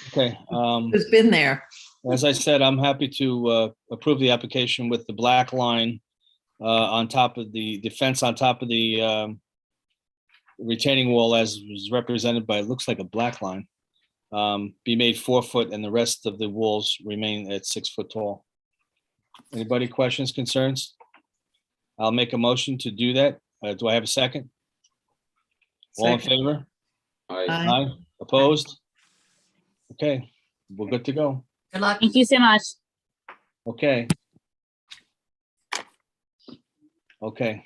Okay. Who's been there? As I said, I'm happy to approve the application with the black line on top of the fence on top of the retaining wall as was represented by, it looks like a black line. be made 4 foot and the rest of the walls remain at 6 foot tall. Anybody questions, concerns? I'll make a motion to do that. Do I have a second? All in Second. favor? I, Aye. Aye. Opposed? Okay, we're good to go. Good luck. Thank you so much. Okay. Okay.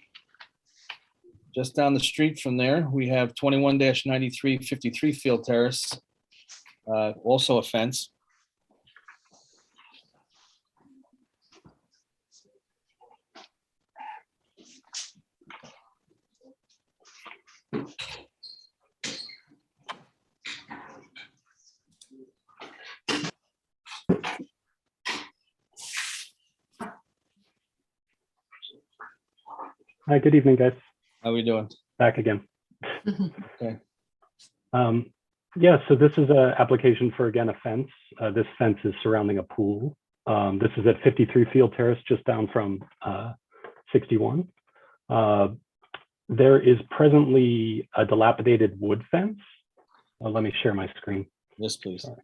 Just down the street from there, we have 21-93 53 Field Terrace. Also a fence. Hi, good evening, guys. How we doing? Back again. Okay. Yeah, so this is an application for, again, a fence. This fence is surrounding a pool. This is at 53 Field Terrace, just down from 61. There is presently a dilapidated wood fence. Let me share my screen. Yes, please. Sorry.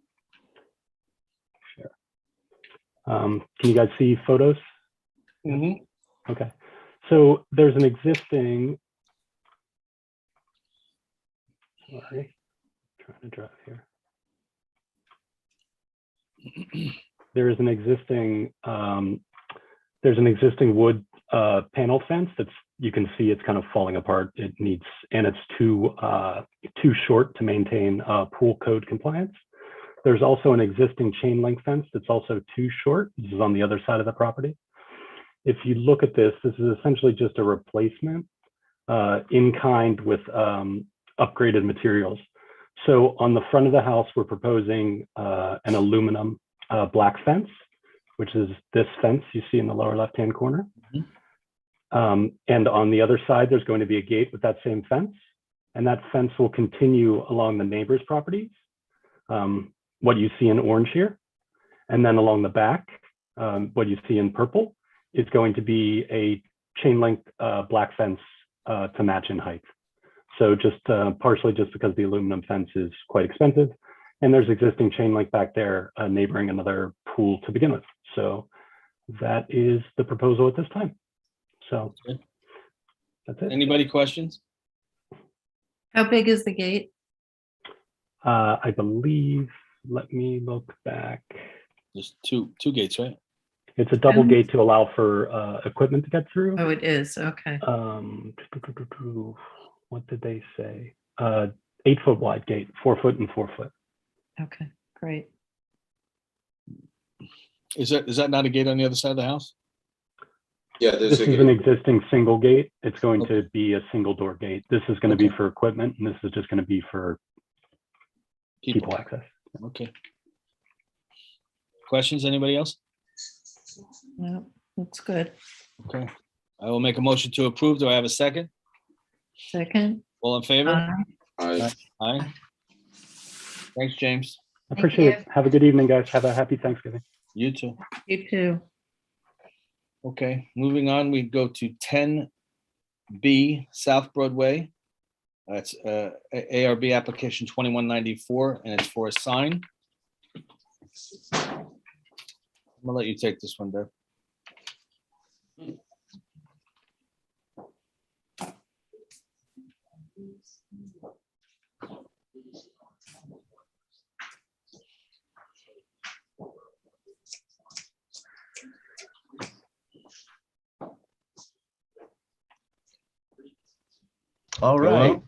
Share. Can you guys see photos? Mhm. Okay. So there's an existing, sorry, trying to drive here. There is an existing, there's an existing wood panel fence that's, you can see it's kind of falling apart. It needs, and it's too short to maintain pool code compliance. There's also an existing chain link fence that's also too short. This is on the other side of the property. If you look at this, this is essentially just a replacement in kind with upgraded materials. So on the front of the house, we're proposing an aluminum black fence, which is this fence you see in the lower left-hand corner. And on the other side, there's going to be a gate with that same fence. And that fence will continue along the neighbor's properties, what you see in orange here. And then along the back, what you see in purple is going to be a chain link black fence to match in height. So just partially just because the aluminum fence is quite expensive, and there's existing chain link back there neighboring another pool to begin with. So that is the proposal at this time. So that's it. Anybody questions? How big is the gate? I believe, let me look back. There's two gates, right? It's a double gate to allow for equipment to get through. Oh, it is. Okay. What did they say? 8 foot wide gate, 4 foot and 4 foot. Okay, great. Is that not a gate on the other side of the house? yeah, there's This a is an existing single gate. It's going to be a single door gate. This is going to be Okay. for equipment, and this is just going to be for people access. Okay. Questions, anybody else? No, looks good. Okay. I will make a motion to approve. Do I have a second? Second. All in favor? Aye. Aye. Thanks, James. I Thank appreciate you. it. Have a good evening, guys. Have a happy Thanksgiving. You too. You too. Okay, moving on, we go to 10B South Broadway. That's ARB application 2194, and it's for a sign. I'm gonna let you take this one, Deb. All Hello? right.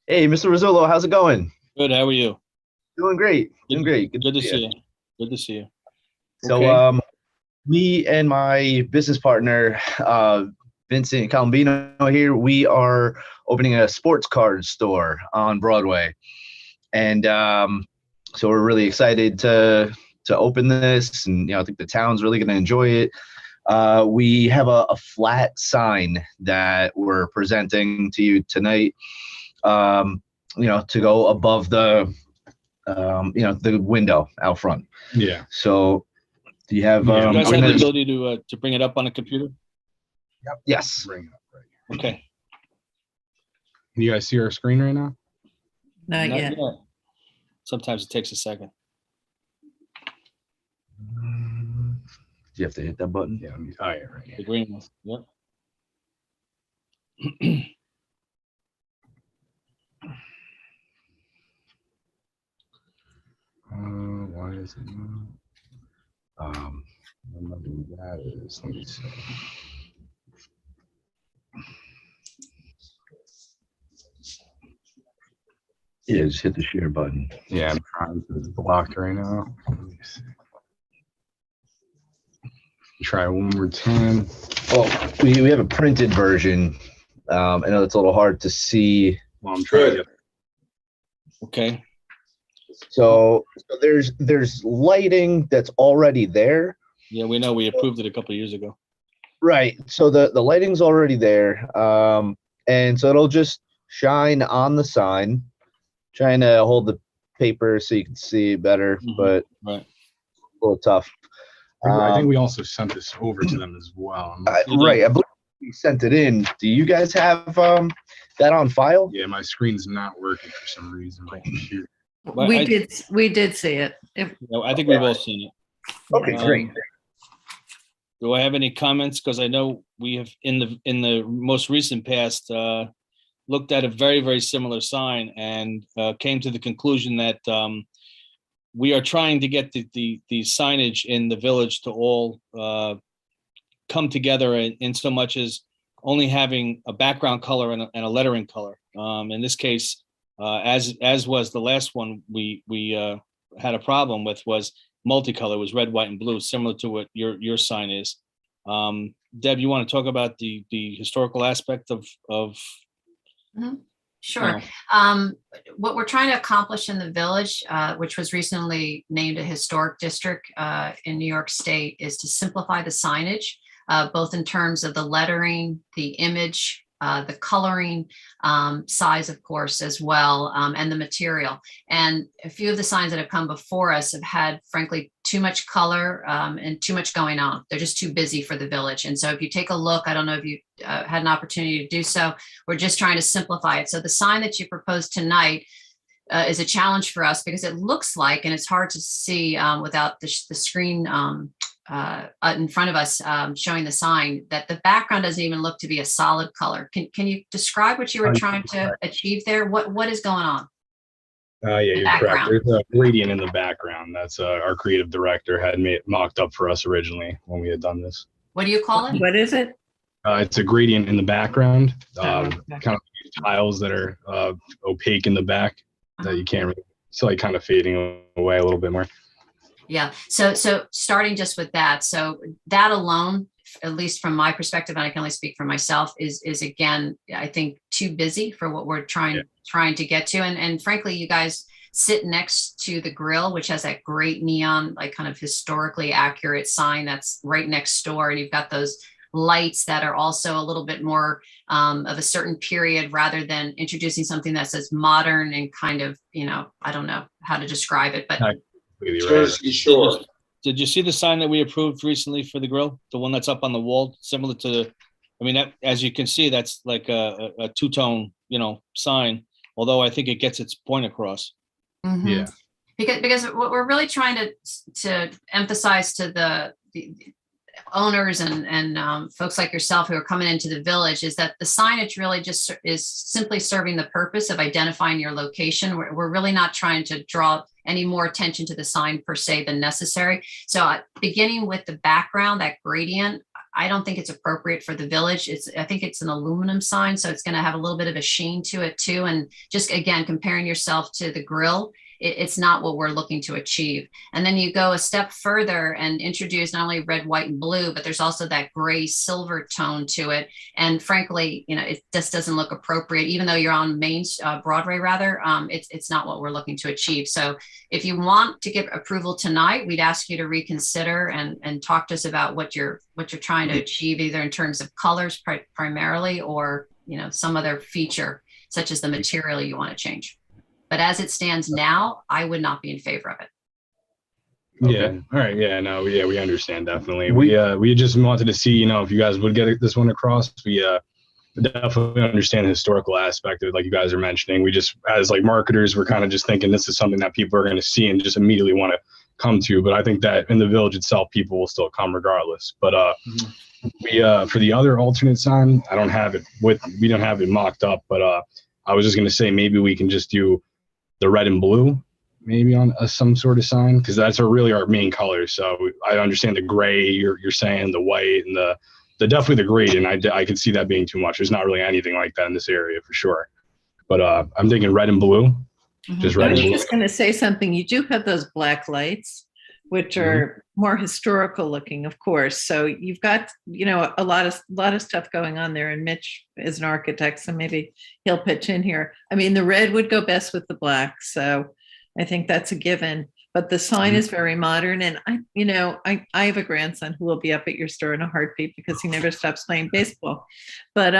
Hey, Mr. Rizzolo, how's it going? Good, how are you? Doing great. Doing great. Good to see you. Good to see you. So, Okay. me and my business partner, Vincent Colombino here, we are opening a sports card store on Broadway. And so we're really excited to open this, and I think the town's really going to enjoy it. We have a flat sign that we're presenting to you tonight, to go above the, the window out front. Yeah. So do you have, You guys we're have the gonna- ability to bring it up on a computer? yes. Bring it up, right. Okay. Can you guys see our screen right now? Not yet. Sometimes it takes a second. You have to hit that button. Yeah, oh yeah, right. The green one. Yep. Why is it not? I don't know who that is. Let me see. Yeah, just hit the share button. Yeah, I'm trying to block right now. Let me see. Try one more time. Well, we have a printed version. I know it's a little hard to see. Well, I'm trying to get Okay. So there's lighting that's already there. Yeah, we know. We approved it a couple of years ago. Right. So the lighting's already there. And so it'll just shine on the sign. Trying to hold the paper so you can see it better, but Right. a little tough. I think we also sent this over to them as well. Right. I believe we sent it in. Do you guys have that on file? Yeah, my screen's not working for some reason. My computer. But We did see it. I think we've all seen it. Okay, great. Do I have any comments? Because I know we have in the most recent past looked at a very, very similar sign and came to the conclusion that we are trying to get the signage in the village to all come together in so much as only having a background color and a lettering color. In this case, as was the last one we had a problem with, was multicolor, was red, white, and blue, similar to what your sign is. Deb, you want to talk about the historical aspect of Sure. What we're trying to accomplish in the village, which was recently named a historic district in New York State, is to simplify the signage, both in terms of the lettering, the image, the coloring, size, of course, as well, and the material. And a few of the signs that have come before us have had, frankly, too much color and too much going on. They're just too busy for the village. And so if you take a look, I don't know if you had an opportunity to do so, we're just trying to simplify it. So the sign that you proposed tonight is a challenge for us because it looks like, and it's hard to see without the screen in front of us showing the sign, that the background doesn't even look to be a solid color. Can you describe what you were trying to achieve there? What is going on? Yeah, you're correct. There's a gradient in the background. That's our creative director had mocked up for us originally when we had done this. What do you call it? What is it? It's a gradient in the background, kind of tiles that are opaque in the back that you can't really, it's like kind of fading away a little bit more. Yeah. So starting just with that. So that alone, at least from my perspective, and I can only speak for myself, is again, I think, too busy for what we're trying to get to. And frankly, you guys sit next to the grill, which has that great neon, like kind of historically accurate sign that's right next door. And you've got those lights that are also a little bit more of a certain period, rather than introducing something that says modern and kind of, I don't know how to describe it, but Sure. Did you see the sign that we approved recently for the grill? The one that's up on the wall, similar to that, as you can see, that's like a two-tone, sign, although I think it gets its point across. Mm-hmm. Yeah. Because what we're really trying to emphasize to the owners and folks like yourself who are coming into the village is that the signage really just is simply serving the purpose of identifying your location. We're really not trying to draw any more attention to the sign per se than necessary. So beginning with the background, that gradient, I don't think it's appropriate for the village. I think it's an aluminum sign, so it's going to have a little bit of a sheen to it too. And just again, comparing yourself to the grill, it's not what we're looking to achieve. And then you go a step further and introduce not only red, white, and blue, but there's also that gray silver tone to it. And frankly, it just doesn't look appropriate, even though you're on Broadway rather. It's not what we're looking to achieve. So if you want to get approval tonight, we'd ask you to reconsider and talk to us about what you're trying to achieve, either in terms of colors primarily, or some other feature such as the material you want to change. But as it stands now, I would not be in favor of it. Yeah. All right. Yeah. No. Yeah. We understand definitely. We just wanted to see, if you guys would get this one across. We definitely understand the historical aspect of it, like you guys are mentioning. We just, as like marketers, we're kind of just thinking this is something that people are going to see and just immediately want to come to. But I think that in the village itself, people will still come regardless. But we for the other alternate sign, we don't have it mocked up. But I was just going to say maybe we can just do the red and blue, maybe on some sort of sign, because that's really our main colors. So I understand the gray you're saying, the white, and the definitely the gradient. I could see that being too much. There's not really anything like that in this area for sure. But I'm thinking red and blue, just I red was and blue. just going to say something. You do have those black lights, which are more historical looking, of course. So you've got, a lot of stuff going on there. And Mitch is an architect, so maybe he'll pitch in here. I mean, the red would go best with the black, so I think that's a given. But the sign is very modern, and I have a grandson who will be up at your store in a heartbeat because he never stops playing baseball. But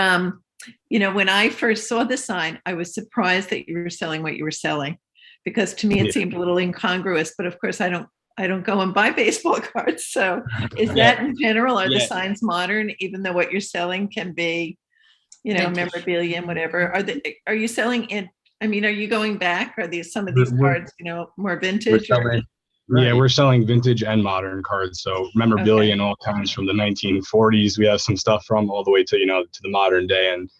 when I first saw the sign, I was surprised that you were selling what you were selling, because to me it seemed a little incongruous. But of course, I don't go and buy baseball cards. So is that in general? Are the signs modern, even though what you're selling can be, memorabilia and whatever? Are you selling in? I mean, are you going back? Are some of these cards, more vintage? We're selling vintage and modern cards. So memorabilia and all kinds from the 1940s. We have some stuff from all the way to, to the modern day. And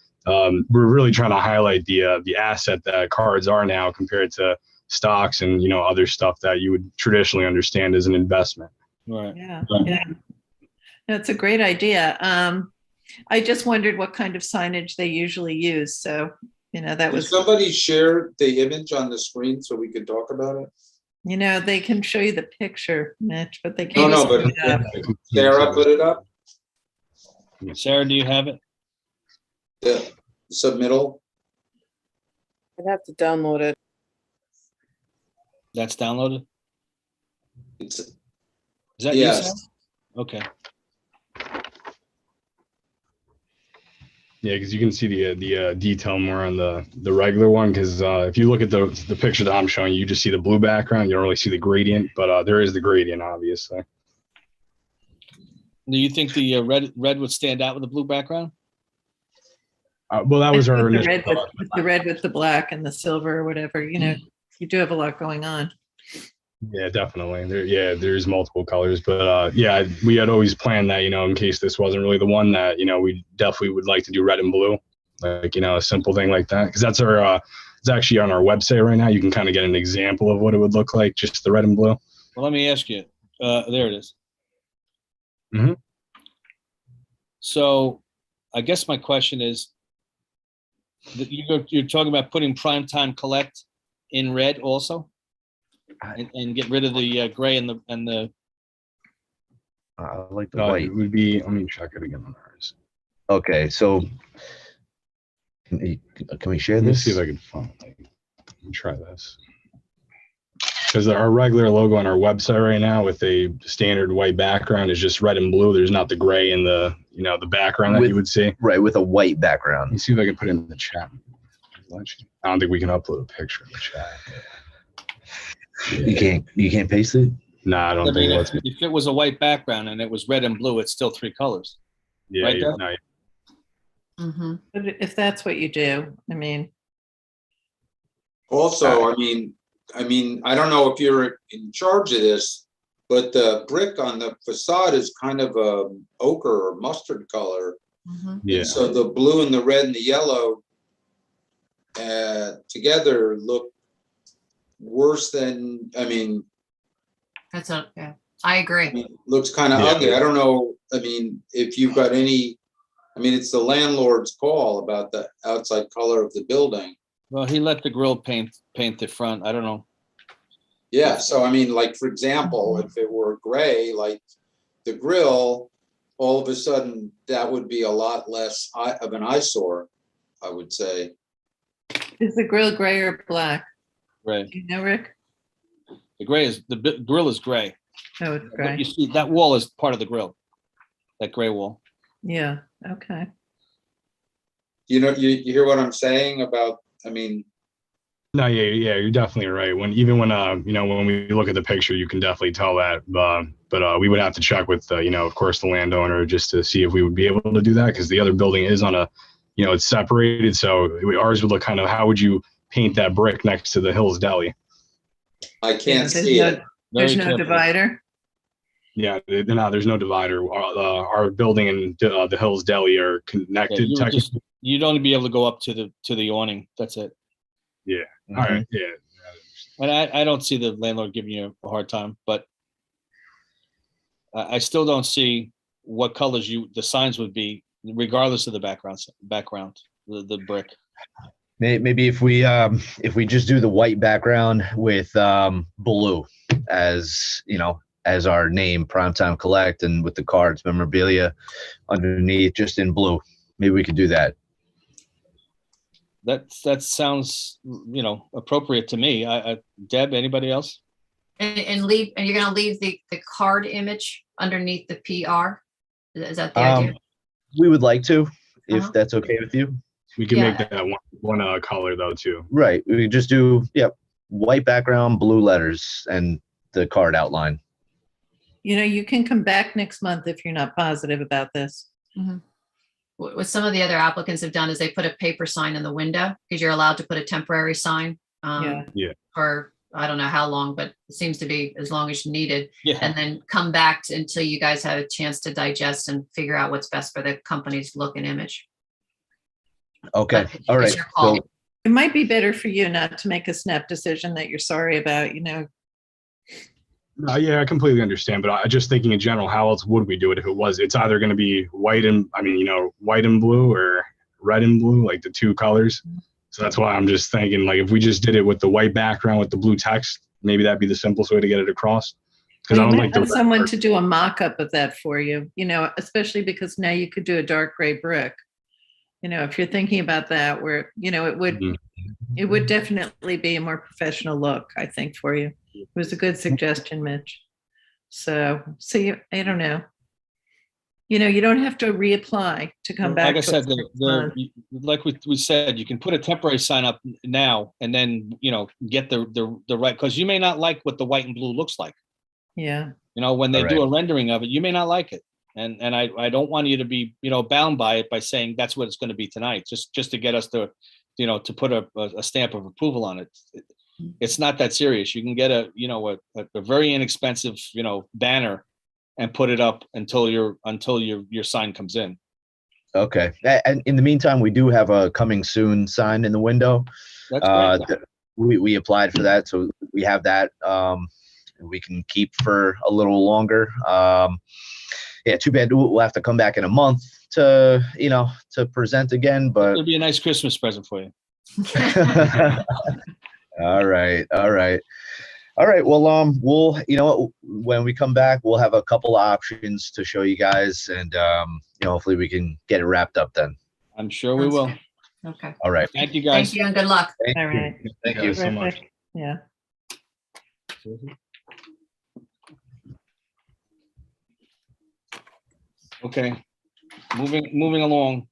we're really trying to highlight the asset that cards are now compared to stocks and, other stuff that you would traditionally understand as an investment. Right. Yeah. That's a great idea. I just wondered what kind of signage they usually use. So, that was. Did somebody share the image on the screen so we could talk about it? They can show you the picture, Mitch, but they can't. No, but Sarah put it up. Sarah, do you have it? The submittal. I'd have to download it. That's downloaded? Is that yes. you, Sarah? Okay. Yeah, because you can see the detail more on the regular one. Because if you look at the picture that I'm showing you, just see the blue background. You don't really see the gradient, but there is the gradient, obviously. Do you think the red would stand out with the blue background? Well, that was our initial thought. The red with the black and the silver or whatever. You do have a lot going on. Yeah, definitely. There's multiple colors, but we had always planned that, in case this wasn't really the one, that, we definitely would like to do red and blue, like, a simple thing like that. Because that's it's actually on our website right now. You can kind of get an example of what it would look like, just the red and blue. Well, let me ask you. There it is. Mm-hmm. So I guess my question is, that you're talking about putting Primetime Collect in red also? And get rid of the gray and the. I like the No, white. it would be. Let me check it again on ours. Okay, so can we share Let me this? see if I can find. Let me try this. Because our regular logo on our website right now with a standard white background is just red and blue. There's not the gray in the the background that you would see. Right, with a white background. Let me see if I can put it in the chat. I don't think we can upload a picture in the chat. You can't paste it? Nah, I don't think it lets me. If it was a white background and it was red and blue, it's still three colors. Yeah, right, no, But if that's what you do, I mean. Also, I mean, I don't know if you're in charge of this, but the brick on the facade is kind of a ochre or mustard color. Yeah. And so the blue and the red and the yellow together look worse than, I agree. looks kind of ugly. I don't know. If you've got any, it's the landlord's call about the outside color of the building. Well, he let the grill paint the front. I don't know. Yeah. So, like, for example, if it were gray, like the grill, all of a sudden that would be a lot less of an eyesore, I would say. Is the grill gray or black? Gray. Do you know, Rick? The grill is gray. Oh, it's gray. You see, that wall is part of the grill. That gray wall. Yeah. Okay. You hear what I'm saying about, No, yeah, you're definitely right. When we look at the picture, you can definitely tell that. But we would have to check with, of course, the landowner just to see if we would be able to do that, because the other building is on a, you know, it's separated. So ours would look kind of, how would you paint that brick next to the Hills Deli? I can't There's see no- it. There's Very no careful. divider. Yeah, no, there's no divider. Our building and the Hills Deli are Yeah, connected. Technically. you'd only be able to go up to the awning. That's it. Yeah. All right. Yeah. And I don't see the landlord giving you a hard time, but I still don't see what colors the signs would be, regardless of the background, the brick. Maybe if we just do the white background with blue as, you know, as our name, Primetime Collect, and with the cards, memorabilia underneath, just in blue. Maybe we could do that. That sounds, you know, appropriate to me. Deb, anybody else? And you're gonna leave the card image underneath the PR? Is that the idea? We would like to, if Uh-huh. that's okay with you. We can Yeah. make that one color though too. Right. We could just do, white background, blue letters, and the card outline. You know, you can come back next month if you're not positive about this. What some of the other applicants have done is they put a paper sign in the window, because you're allowed to put a temporary sign. Yeah. For, I don't know how long, but it seems to be as long as needed. Yeah. And then come back until you guys have a chance to digest and figure out what's best for the company's look and image. Okay. But All it's right. your call. So, It might be better for you not to make a snap decision that you're sorry about, you know. Yeah, I completely understand, but I just thinking in general, how else would we do it if it's either going to be white and blue or red and blue, like the two colors. So that's why I'm just thinking, like, if we just did it with the white background with the blue text, maybe that'd be the simplest way to get it across. Because You I don't might like the have red someone part. to do a mock-up of that for you, you know, especially because now you could do a dark gray brick. You know, if you're thinking about that, where, you know, it would definitely be a more professional look, I think, for you. It was a good suggestion, Mitch. So I don't know. You know, you don't have to reapply to come back. Like I to said, us next month. like we said, you can put a temporary sign up now and then, you know, get the right, because you may not like what the white and blue looks like. Yeah. You know, when they All do a rendering of it, you may not like it. And I don't want you to be, you know, bound by it by saying that's what it's going to be tonight, just to get us to, you know, to put a stamp of approval on it. It's not that serious. You can get a very inexpensive, you know, banner and put it up until your sign comes in. okay. And in the meantime, we do have a coming soon sign in the window. That's great. We applied for that, so we have that. We can keep for a little longer. Yeah, too bad we'll have to come back in a month to present again, but It'll be a nice Christmas present for you. all right. Well, we'll, when we come back, we'll have a couple of options to show you guys, and hopefully we can get it wrapped up then. I'm sure we Sounds will. good. Okay. All right. Thank you, guys. Thank you and good luck. All right. Thank you so much. Terrific. Yeah. Okay, moving along.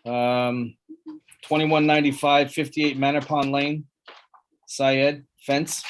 2195 58 Manor Pond Lane, Syed fence.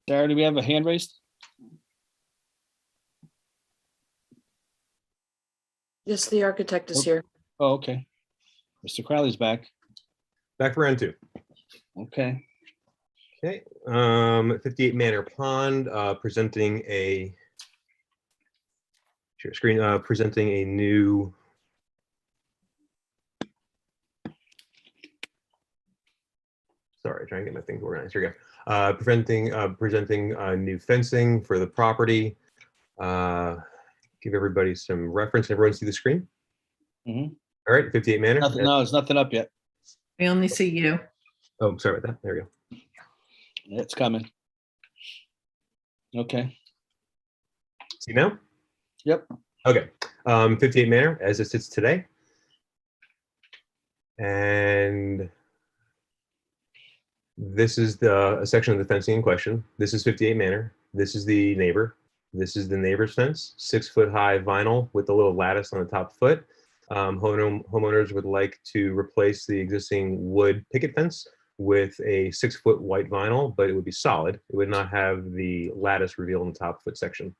Sarah, do we have a hand raised? Yes, the architect is here. Oh, okay. Mr. Crowley's back. Back for round two. Okay. Okay, 58 Manor Pond, presenting a share screen, presenting a new sorry, trying to get my things organized. Here we go. Presenting new fencing for the property. Give everybody some reference. Everyone see the screen? Mhm. All right, 58 Manor. No, there's nothing up yet. We only see you. Oh, sorry about that. There we go. It's coming. Okay. See now? Yep. Okay. 58 Manor as it sits today. And this is a section of the fencing in question. This is 58 Manor. This is the neighbor. This is the neighbor's fence, 6-foot high vinyl with a little lattice on the top foot. Homeowners would like to replace the existing wood picket fence with a 6-foot white vinyl, but it would be solid. It would not have the lattice reveal in the top foot section.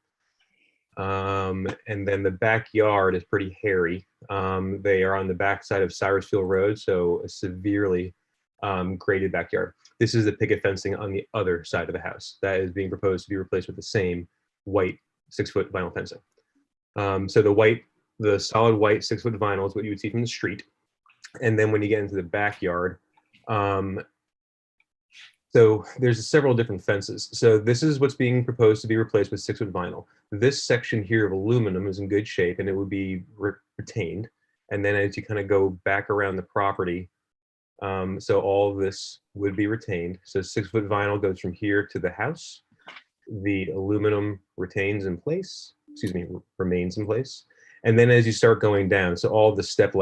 And then the backyard is pretty hairy. They are on the backside of Cyrusfield Road, so a severely graded backyard. This is the picket fencing on the other side of the house that is being proposed to be replaced with the same white 6-foot vinyl fencing. So the solid white 6-foot vinyl is what you would see from the street. And then when you get into the backyard, so there's several different fences. So this is what's being proposed to be replaced with 6-foot vinyl. This section here of aluminum is in good shape and it would be retained. And then as you kind of go back around the property, so all of this would be retained. So 6-foot vinyl goes from here to the house. The aluminum remains in place. And then as you start going down, so all the step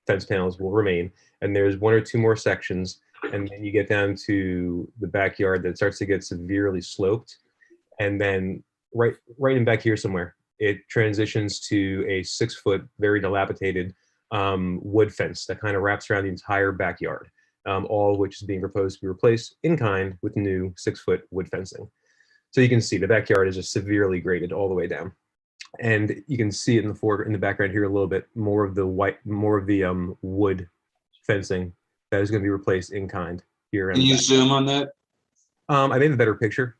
fence panels will remain. And there's 1 or 2 more sections. And then you get down to the backyard that starts to get severely sloped. And then right in back here somewhere, it transitions to a 6-foot, very dilapidated wood fence that kind of wraps around the entire backyard, all of which is being proposed to be replaced in kind with new 6-foot wood fencing. So you can see the backyard is just severely graded all the way down. And you can see it in the background here a little bit more of the wood fencing that is going to be replaced in kind here. Can you zoom on that? I made a better picture.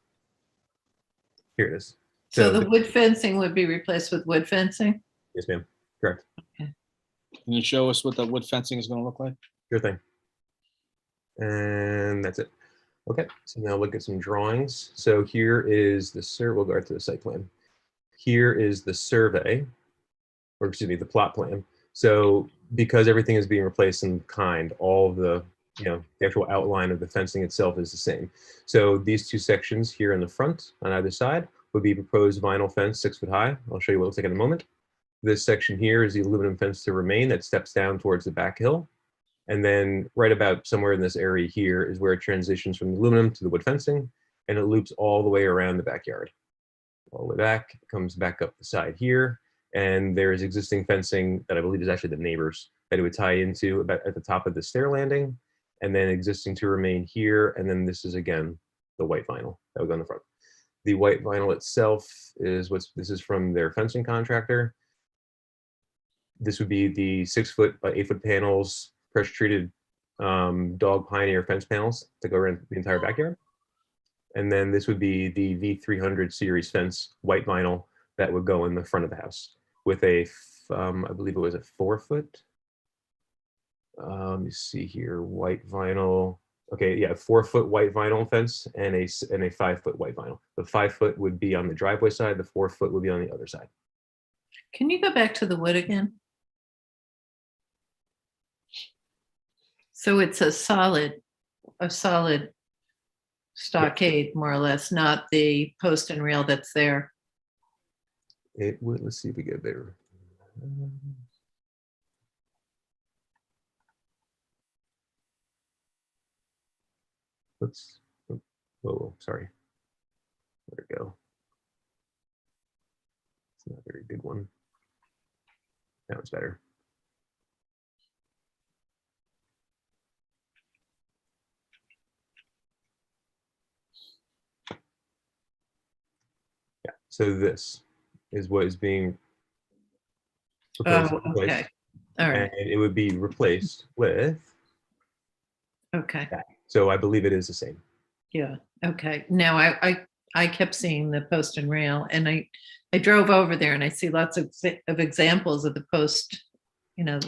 Here it is. So the wood fencing would be replaced with wood fencing? Yes, ma'am. Correct. Okay. Can you show us what the wood fencing is going to look like? Sure thing. And that's it. Okay, so now look at some drawings. So here is the we'll go to the site plan. Here is the survey, or excuse me, the plot plan. So because everything is being replaced in kind, all of the, the actual outline of the fencing itself is the same. So these 2 sections here in the front on either side would be proposed vinyl fence 6-foot high. I'll show you what it looks like in a moment. This section here is the aluminum fence to remain that steps down towards the back hill. And then right about somewhere in this area here is where it transitions from the aluminum to the wood fencing, and it loops all the way around the backyard. All the way back, comes back up the side here, and there's existing fencing that I believe is actually the neighbors that it would tie into about at the top of the stair landing, and then existing to remain here, and then this is again the white vinyl that would go in the front. The white vinyl itself is this is from their fencing contractor. This would be the 6-foot by 8-foot panels, pressure treated Dog Pioneer fence panels to go around the entire backyard. And then this would be the V300 series fence, white vinyl, that would go in the front of the house with a, I believe it was a 4-foot. Let me see here, white vinyl. Okay, yeah, 4-foot white vinyl fence and a 5-foot white vinyl. The 5-foot would be on the driveway side. The 4-foot would be on the other side. Can you go back to the wood again? So it's a solid stockade, more or less, not the post and rail that's there. It would, let's see if we get there. Let's, whoa, sorry. There we go. It's not a very big one. Now it's better. Yeah, so this is what is being proposed. Oh, okay. All right. And it would be replaced with Okay. that. So I believe it is the same. Yeah. Okay. Now I kept seeing the post and rail, and I drove over there and I see lots of examples of the post,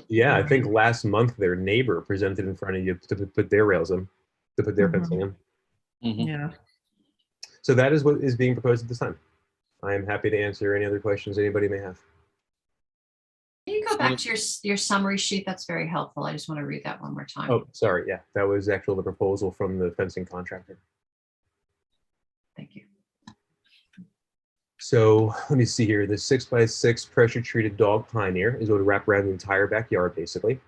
Yeah, I think last month their neighbor presented in front of you to put their rails in, to put their fencing in. Yeah. So that is what is being proposed at this time. I am happy to answer any other questions anybody may have. Can you go back to your summary sheet? That's very helpful. I just want to read that one more time. Oh, sorry. Yeah, that was actually the proposal from the fencing contractor. Thank you. So let me see here. The 6x6 pressure treated dog pioneer is going to wrap around the entire backyard basically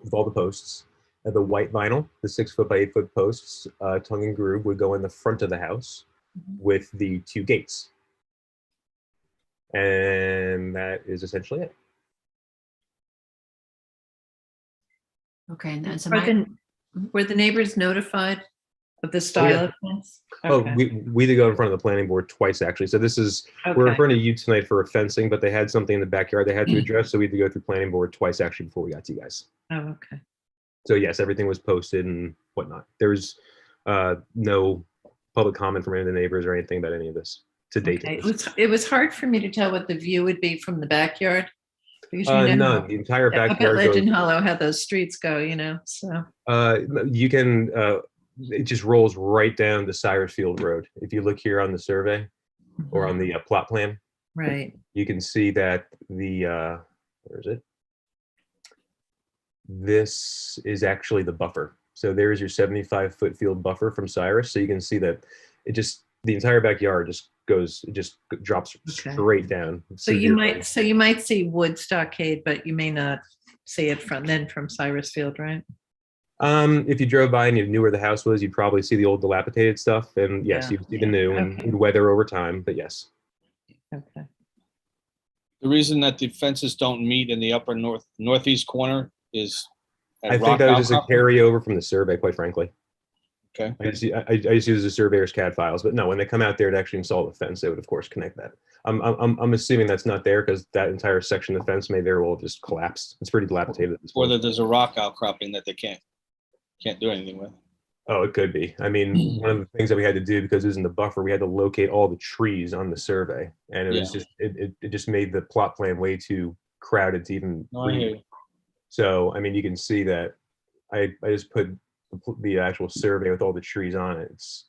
with all the posts. The white vinyl, the 6 foot by 8 foot posts, tongue and groove would go in the front of the house with the 2 gates. And that is essentially it. Okay, and then so Are my, the, were the neighbors notified of the style of fence? Oh, Okay. we did go in front of the planning board twice, actually. So this is, we're in Okay. front of you tonight for a fencing, but they had something in the backyard they had to address. So we had to go through planning board twice actually before we got to you guys. Oh, okay. So yes, everything was posted and whatnot. There was no public comment from any of the neighbors or anything about any of this to date. Okay. It was hard for me to tell what the view would be from the backyard. Because you know, None. The entire up at backyard Legend goes, Hollow, how those streets go, you know, so. you can, it just rolls right down to Cyrus Field Road. If you look here on the survey or on the plot plan, Right. you can see that the, where is it? This is actually the buffer. So there's your 75-foot field buffer from Cyrus. So you can see that it just, the entire backyard just goes, it just drops Okay. straight down. So you might see wood stockade, but you may not see it from Cyrus Field, right? If you drove by and you knew where the house was, you'd probably see the old dilapidated stuff. And yes, Yeah, you'd see the new and okay. weather over time, but yes. Okay. The reason that the fences don't meet in the upper northeast corner is at I think rock that was just a outcrop? carryover from the survey, quite frankly. Okay. I just use the surveyor's CAD files, but no, when they come out there to actually install the fence, they would of course connect that. I'm assuming that's not there because that entire section of the fence may very well just collapse. It's pretty dilapidated at this Or point. that there's a rock outcropping that they can't do anything with. Oh, it could be. I mean, one of the things that we had to do because it was in the buffer, we had to locate all the trees on the survey, and it was just it just made the plot plan way too crowded to even No, I hear read. you. So I mean, you can see that I just put the actual survey with all the trees on it. It's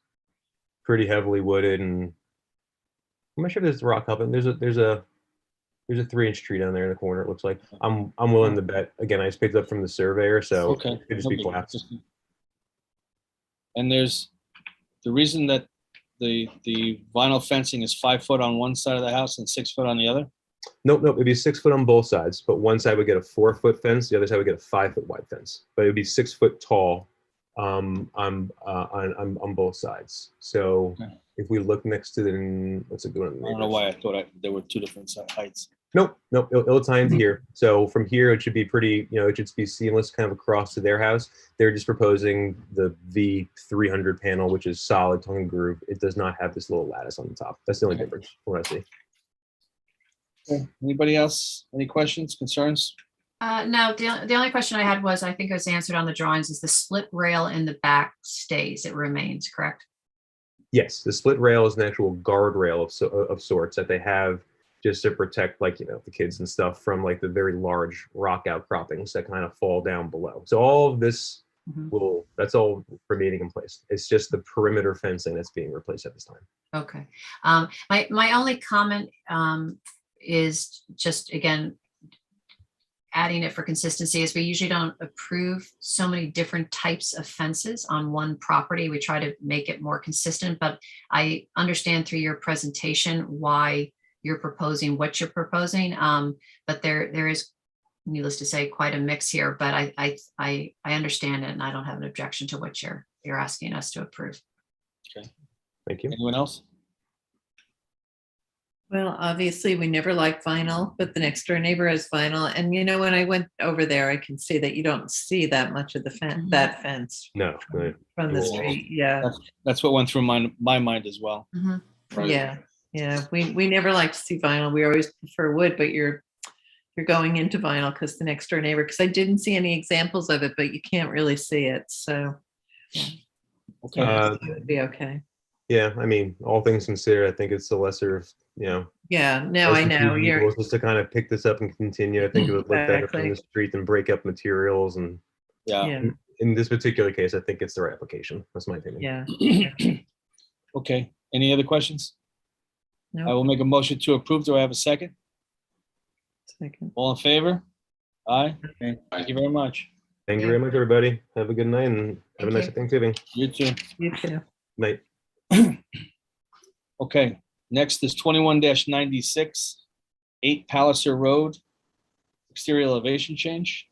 pretty heavily wooded, and I'm not sure if there's rock up. And there's a 3-inch tree down there in the corner. It looks like I'm willing to bet. Again, I just picked it up from the surveyor, so Okay. it could just be No big- collapsed. And there's the reason that the vinyl fencing is 5 foot on one side of the house and 6 foot on the other. Nope, it'd be 6 foot on both sides, but one side would get a 4-foot fence, the other side would get a 5-foot wide fence. But it'd be 6 foot tall on both sides. So Okay. if we look next to the, what's it doing? I don't know why I thought there were two different heights. Nope, it'll tie into here. So from here, it should be pretty, it should be seamless kind of across to their house. They're just proposing the V300 panel, which is solid tongue and groove. It does not have this little lattice on the top. That's the only difference from what I see. Okay. Anybody else? Any questions, concerns? No, the only question I had was, I think it was answered on the drawings, is the split rail in the back stays, it remains, correct? Yes, the split rail is an actual guardrail of sorts that they have just to protect, like, the kids and stuff from like the very large rock outcroppings that kind of fall down below. So all of this that's all remaining in place. It's just the perimeter fencing that's being replaced at this time. Okay. My only comment is just, again, adding it for consistency, is we usually don't approve so many different types of fences on one property. We try to make it more consistent, but I understand through your presentation why you're proposing what you're proposing. But there is, needless to say, quite a mix here, but I understand it, and I don't have an objection to what you're asking us to approve. Okay. Thank you. Anyone else? Well, obviously, we never liked vinyl, but the next door neighbor has vinyl. And when I went over there, I can see that you don't see that much of the that fence No. Right. from the Well, street. Yeah. That's what went through my mind as well. Right. Yeah. Yeah. We never like to see vinyl. We always prefer wood, but you're going into vinyl because the next door neighbor, because I didn't see any examples of it, but you can't really see it. So Okay. it would be okay. Yeah, I mean, all things considered, I think it's the lesser of, Yeah. No, I lesser know. two You're evils, just to kind of pick this up and continue. I think it would look better from Exactly. the street than break up materials. And Yeah. yeah. in this particular case, I think it's the right application. That's my opinion. Yeah. Okay. Any other questions? I No. will make a motion to approve. Do I have a second? Second. All in favor? Aye. Thank you very much. Thank you very much, everybody. Have a good night and have a Thank nice you. Thanksgiving You too. You too. night. Okay. Next is 21-96, 8 Palliser Road, exterior elevation change.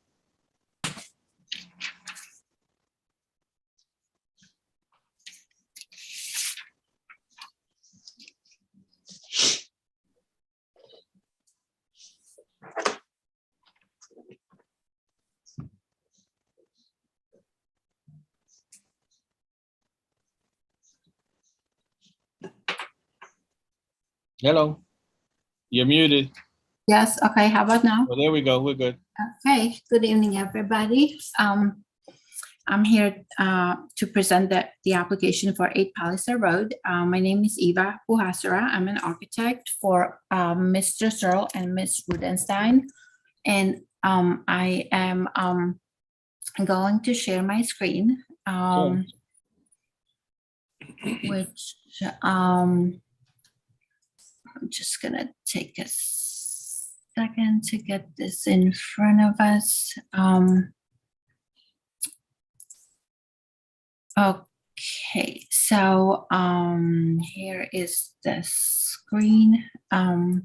Hello, you're muted. Yes, okay, how about now? Oh, there we go. We're good. Okay, good evening, everybody. I'm here to present the application for 8 Palliser Road. My name is Eva Puhasara. I'm an architect for Mr. Searle and Ms. Rudenstein. And I am going to share my screen, which I'm just gonna take a second to get this in front of us. Okay, so here is the screen. All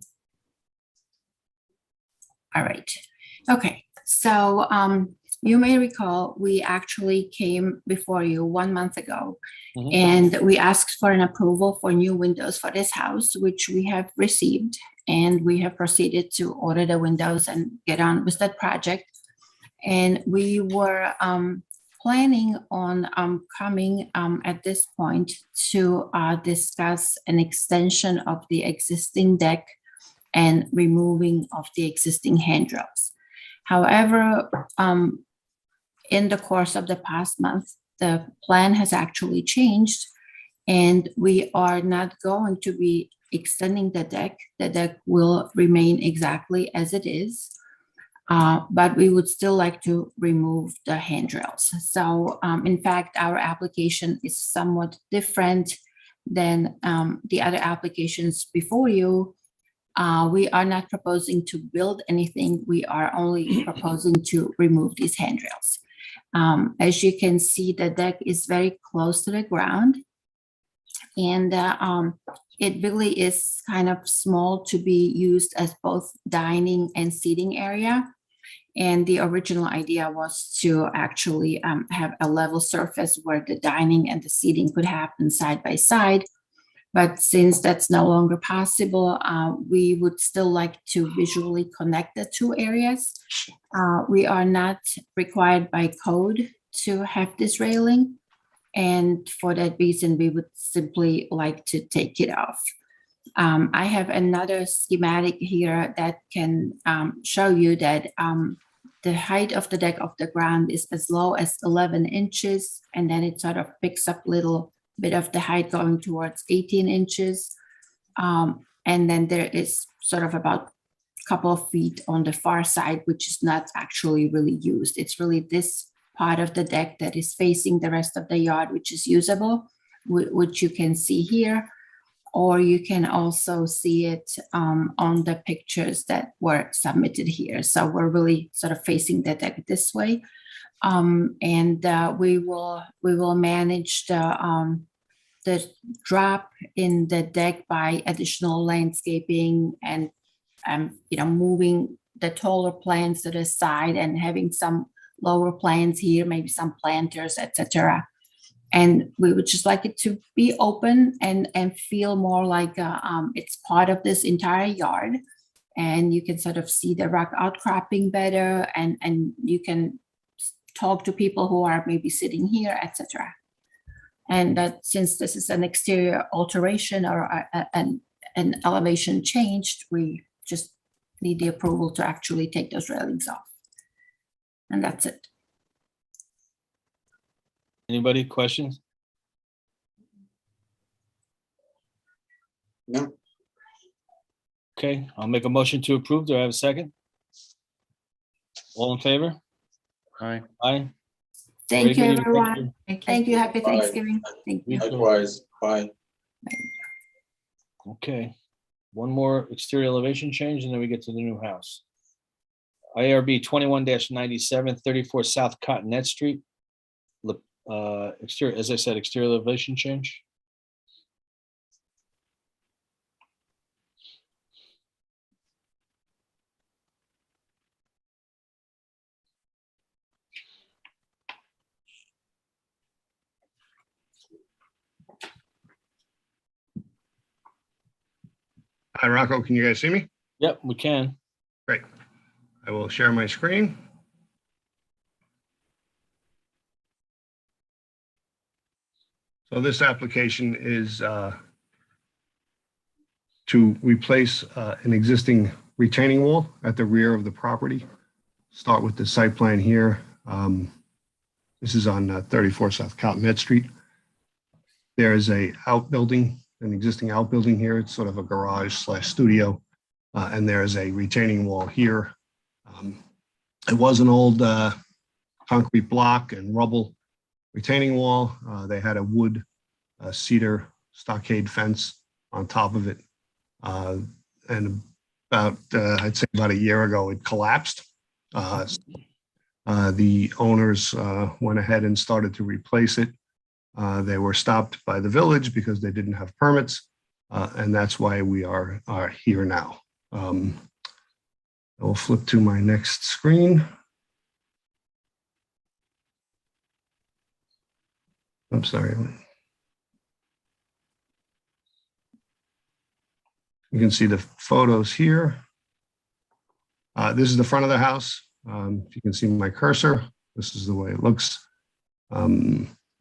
right, okay, so you may recall we actually came before you 1 month ago. And we asked for an approval for new windows for this house, which we have received, and we have proceeded to order the windows and get on with that project. And we were planning on coming at this point to discuss an extension of the existing deck and removing of the existing handrails. However, in the course of the past month, the plan has actually changed, and we are not going to be extending the deck. The deck will remain exactly as it is, but we would still like to remove the handrails. So in fact, our application is somewhat different than the other applications before you. We are not proposing to build anything. We are only proposing to remove these handrails. As you can see, the deck is very close to the ground, and it really is kind of small to be used as both dining and seating area. And the original idea was to actually have a level surface where the dining and the seating could happen side by side. But since that's no longer possible, we would still like to visually connect the two areas. We are not required by code to have this railing. And for that reason, we would simply like to take it off. I have another schematic here that can show you that the height of the deck of the ground is as low as 11 inches, and then it sort of picks up little bit of the height going towards 18 inches. And then there is sort of about a couple of feet on the far side, which is not actually really used. It's really this part of the deck that is facing the rest of the yard, which is usable, which you can see here, or you can also see it on the pictures that were submitted here. So we're really sort of facing the deck this way. And we will manage the drop in the deck by additional landscaping and moving the taller plants to the side and having some lower plants here, maybe some planters, etc. And we would just like it to be open and feel more like it's part of this entire yard. And you can sort of see the rock outcropping better, and you can talk to people who are maybe sitting here, etc. And that since this is an exterior alteration or an elevation changed, we just need the approval to actually take those railings off. And that's it. Anybody questions? No. Okay, I'll make a motion to approve. Do I have a second? All in favor? Aye. Aye. Thank you, Very good. everyone. Thank you. Happy Thanksgiving. Thank you. Likewise, bye. Okay, one more exterior elevation change and then we get to the new house. IRB 21-97, 34 South Cottonette Street. Exterior, as I said, exterior elevation change. Hi, Rocco. Can you guys see me? Yep, we can. Great. I will share my screen. So this application is to replace an existing retaining wall at the rear of the property. Start with the site plan here. This is on 34 South Calumet Street. There is a outbuilding, an existing outbuilding here. It's sort of a garage slash studio. And there is a retaining wall here. It was an old concrete block and rubble retaining wall. They had a wood cedar stockade fence on top of it. And about, I'd say about a year ago, it collapsed. The owners went ahead and started to replace it. They were stopped by the village because they didn't have permits. And that's why we are here now. I'll flip to my next screen. I'm sorry. You can see the photos here. This is the front of the house. If you can see my cursor, this is the way it looks.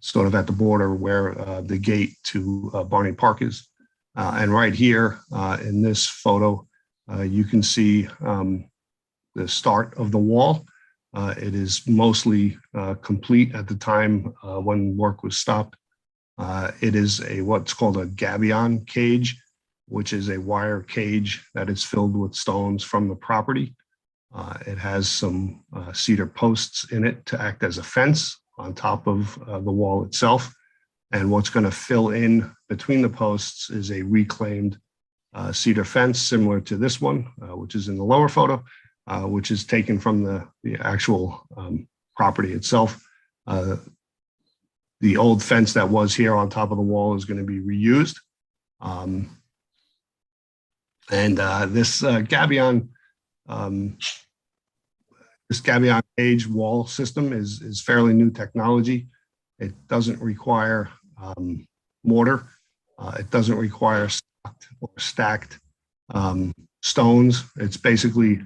Sort of at the border where the gate to Barney Park is. And right here in this photo, you can see the start of the wall. It is mostly complete at the time when work was stopped. It is what's called a gabion cage, which is a wire cage that is filled with stones from the property. It has some cedar posts in it to act as a fence on top of the wall itself. And what's going to fill in between the posts is a reclaimed cedar fence similar to this one, which is in the lower photo, which is taken from the actual property itself. The old fence that was here on top of the wall is going to be reused. This gabion cage wall system is fairly new technology. It doesn't require mortar. It doesn't require stacked stones. It's basically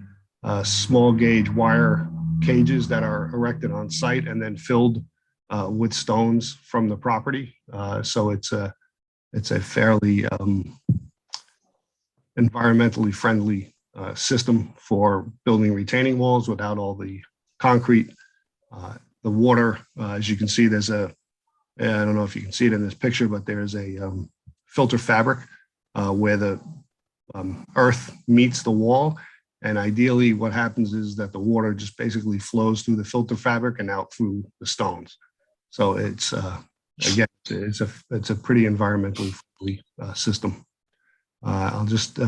small gauge wire cages that are erected on site and then filled with stones from the property. So it's a fairly environmentally friendly system for building retaining walls without all the concrete. The water, as you can see, there's I don't know if you can see it in this picture, but there's a filter fabric where the earth meets the wall. And ideally what happens is that the water just basically flows through the filter fabric and out through the stones. So it's, again, it's a pretty environmentally friendly system. I'll just.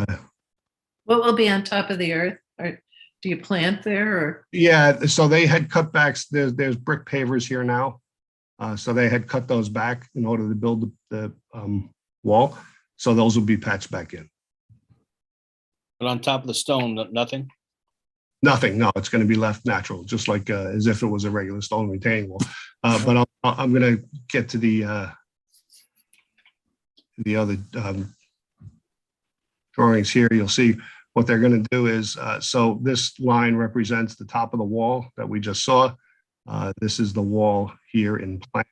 What will be on top of the earth? Or do you plant there or? Yeah, so they had cutbacks. There's brick pavers here now. So they had cut those back in order to build the wall. So those will be patched back in. But on top of the stone, nothing? Nothing, no, it's going to be left natural, just like as if it was a regular stone retaining wall. But I'm going to get to the other drawings here. You'll see what they're going to do is, so this line represents the top of the wall that we just saw. This is the wall here in plan.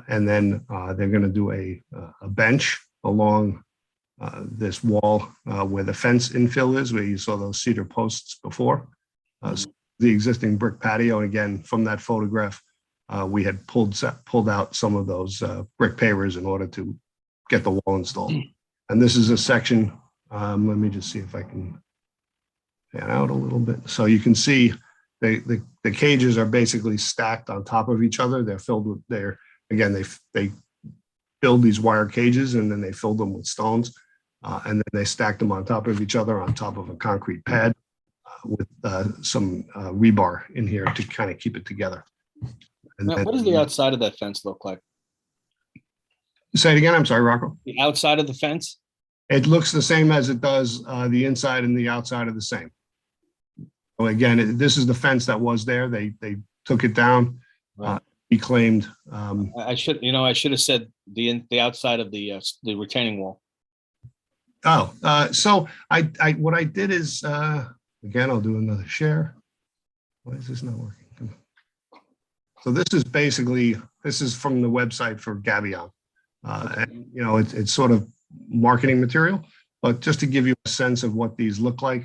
And then they're going to do a bench along this wall where the fence infill is, where you saw those cedar posts before. So the existing brick patio, and again, from that photograph, we had pulled out some of those brick pavers in order to get the wall installed. And this is a section, let me just see if I can pan out a little bit. So you can see the cages are basically stacked on top of each other. They're filled with again, they build these wire cages and then they fill them with stones. And then they stack them on top of each other on top of a concrete pad with some rebar in here to kind of keep it together. And Now, then, what does the outside of that fence look like? say it again, I'm sorry, Rocco. The outside of the fence? It looks the same as it does the inside and the outside are the same. So again, this is the fence that was there. They took it down, Right. reclaimed. I should have said the outside of the retaining wall. So what I did is, again, I'll do another share. Why is this not working? Come on. So this is from the website for Gabion. And, you know, it's sort of marketing material, but just to give you a sense of what these look like,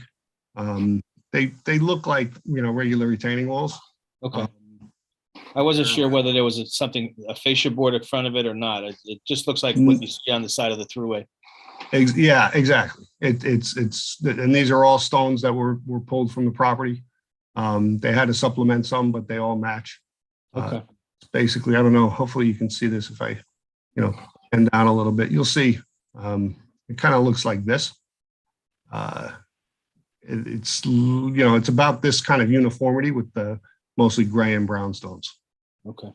they look like, you know, regular retaining walls. Okay. I wasn't sure whether there was a fascia board in front of it or not. It just looks like what you see on the side of the thruway. Yeah, exactly. It's and these are all stones that were pulled from the property. They had to supplement some, but they all match. Okay. Basically, I don't know. Hopefully you can see this if I, you know, bend down a little bit. You'll see. It kind of looks like this. It's, you know, it's about this kind of uniformity with the mostly gray and brown stones. Okay.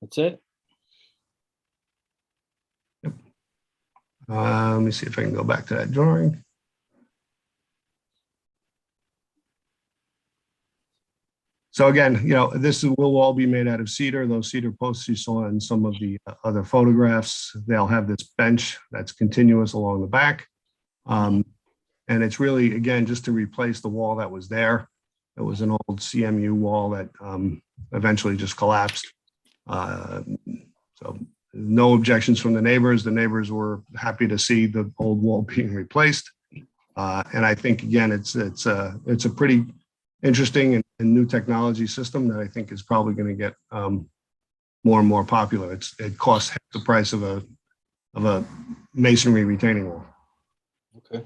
That's it. Let me see if I can go back to that drawing. So again, you know, this will all be made out of cedar. Those cedar posts you saw in some of the other photographs, they'll have this bench that's continuous along the back. And it's really, again, just to replace the wall that was there. It was an old CMU wall that eventually just collapsed. So no objections from the neighbors. The neighbors were happy to see the old wall being replaced. And I think, again, it's a pretty interesting and new technology system that I think is probably going to get more and more popular. It costs half the price of a masonry retaining wall. Okay.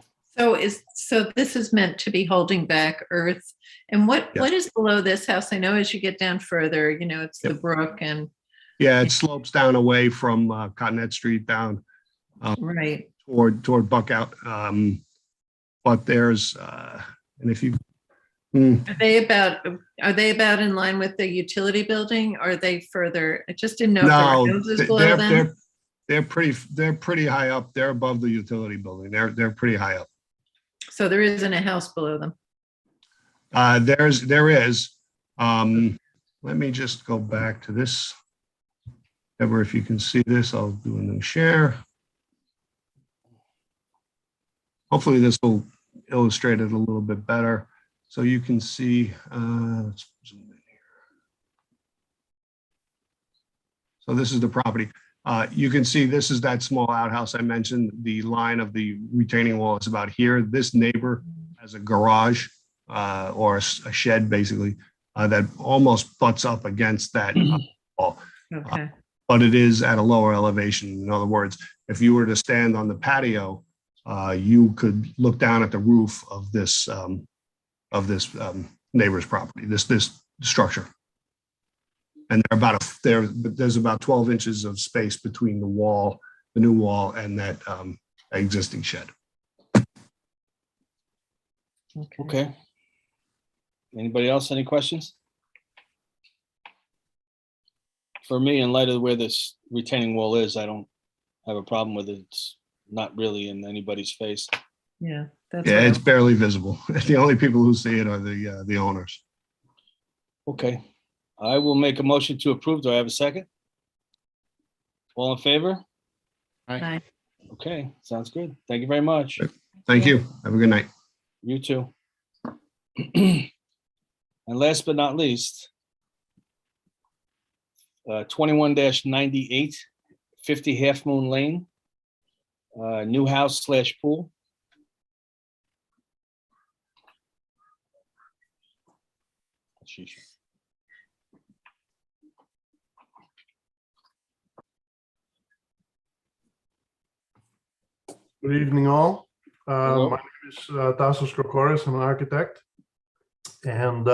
So this is meant to be holding back earth. And what is below this house? I know as you get down further, you know, it's the brook and. Yeah, it slopes down away from Cottonette Street down right toward Buckout. But there's and if you are they about in line with the utility building? Or are they further? I just didn't know if there were houses below them. They're pretty high up. They're above the utility building. They're pretty high up. So there isn't a house below them. There is. Let me just go back to this. Ever, if you can see this, I'll do a new share. Hopefully this will illustrate it a little bit better. So you can see, let's zoom in here. So this is the property. You can see this is that small outhouse I mentioned. The line of the retaining wall is about here. This neighbor has a garage or a shed, basically, that almost butts up against that wall. Okay. But it is at a lower elevation. In other words, if you were to stand on the patio, you could look down at the roof of this neighbor's property, this structure. And there's about 12 inches of space between the new wall, and that existing shed. Okay. Anybody else? Any questions? For me, in light of where this retaining wall is, I don't have a problem with it. It's not really in anybody's face. Yeah. It's barely visible. The only people who see it are the owners. Okay. I will make a motion to approve. Do I have a second? All in favor? Aye. Okay, sounds good. Thank you very much. Thank you. Have a good night. You too. And last but not least, 21-98, 50 Half Moon Lane, new house / pool. Sheesh. Good evening, all. Hello. My name is Tassos Krokoris. I'm an architect. And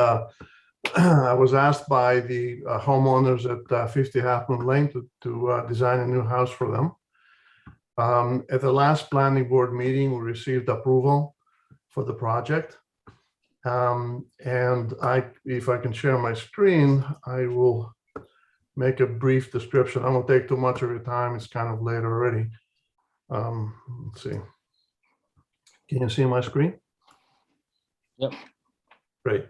I was asked by the homeowners at 50 Half Moon Lane to design a new house for them. At the last planning board meeting, we received approval for the project. And if I can share my screen, I will make a brief description. I won't take too much of your time. It's kind of late already. Let's see. Can you see my screen? Yep. Great.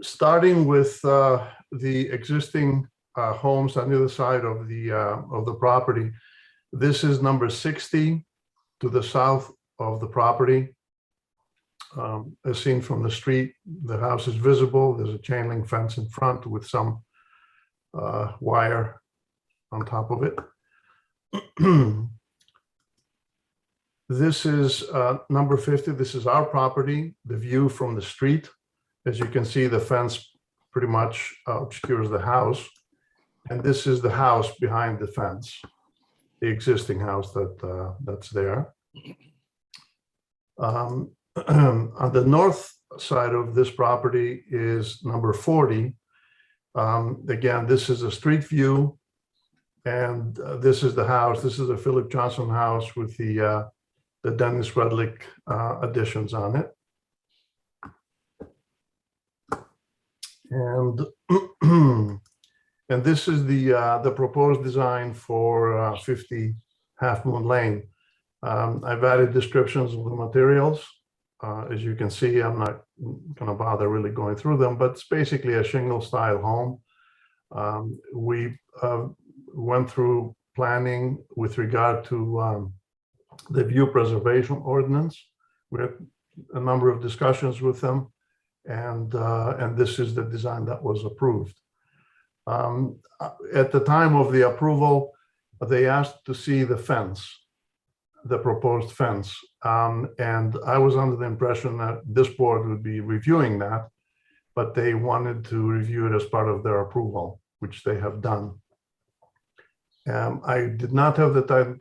Starting with the existing homes on either side of the property. This is number 60 to the south of the property. As seen from the street, the house is visible. There's a chain link fence in front with some wire on top of it. This is number 50. This is our property, the view from the street. As you can see, the fence pretty much obscures the house. And this is the house behind the fence, the existing house that's there. On the north side of this property is number 40. Again, this is a street view. And this is the house. This is a Philip Johnson house with the Dennis Redlick additions on it. And and this is the proposed design for 50 Half Moon Lane. I've added descriptions of the materials. As you can see, I'm not going to bother really going through them, but it's basically a shingle style home. We went through planning with regard to the view preservation ordinance. We had a number of discussions with them, and this is the design that was approved. At the time of the approval, they asked to see the fence, the proposed fence, and I was under the impression that this board would be reviewing that, but they wanted to review it as part of their approval, which they have done. I did not have the time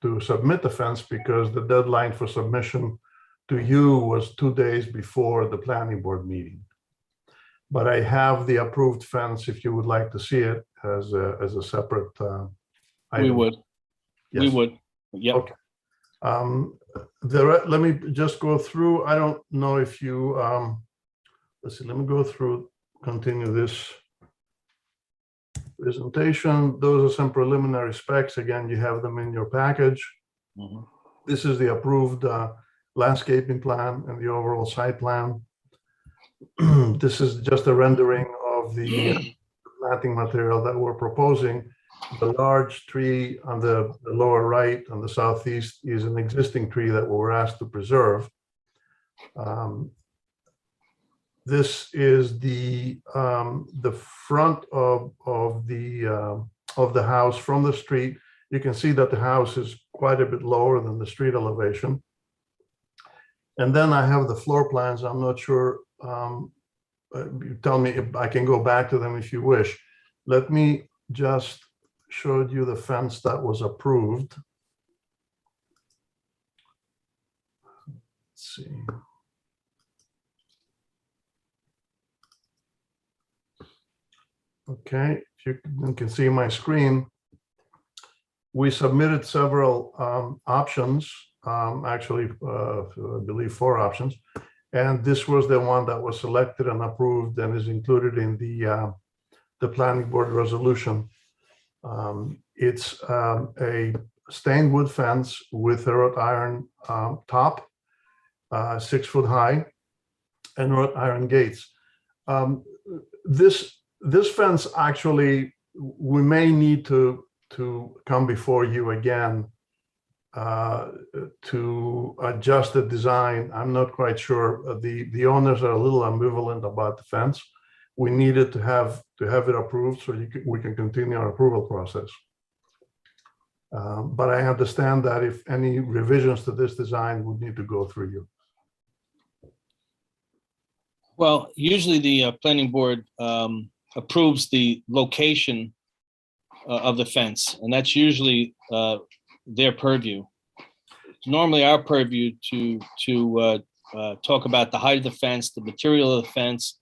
to submit the fence because the deadline for submission to you was 2 days before the planning board meeting. But I have the approved fence if you would like to see it as a separate item. We would. Yes. We would. Yep. Okay. Let me just go through. I don't know if you, let's see, let me go through, continue this presentation. Those are some preliminary specs. Again, you have them in your package. Mhm. This is the approved landscaping plan and the overall site plan. This is just a rendering of the planting material that we're proposing. The large tree on the lower right on the southeast is an existing tree that we were asked to preserve. This is the front of the house from the street. You can see that the house is quite a bit lower than the street elevation. And then I have the floor plans. I'm not sure. You tell me if I can go back to them if you wish. Let me just show you the fence that was approved. Let's see. Okay, if you can see my screen, we submitted several options, actually, I believe 4 options. And this was the one that was selected and approved and is included in the planning board resolution. It's a stained wood fence with a wrought iron top, 6 foot high, and wrought iron gates. This fence, actually, we may need to come before you again to adjust the design. I'm not quite sure. The owners are a little ambivalent about the fence. We needed to have it approved so we can continue our approval process. But I understand that if any revisions to this design would need to go through you. Well, usually the planning board approves the location of the fence, and that's usually their purview. It's normally our purview to talk about the height of the fence, the material of the fence,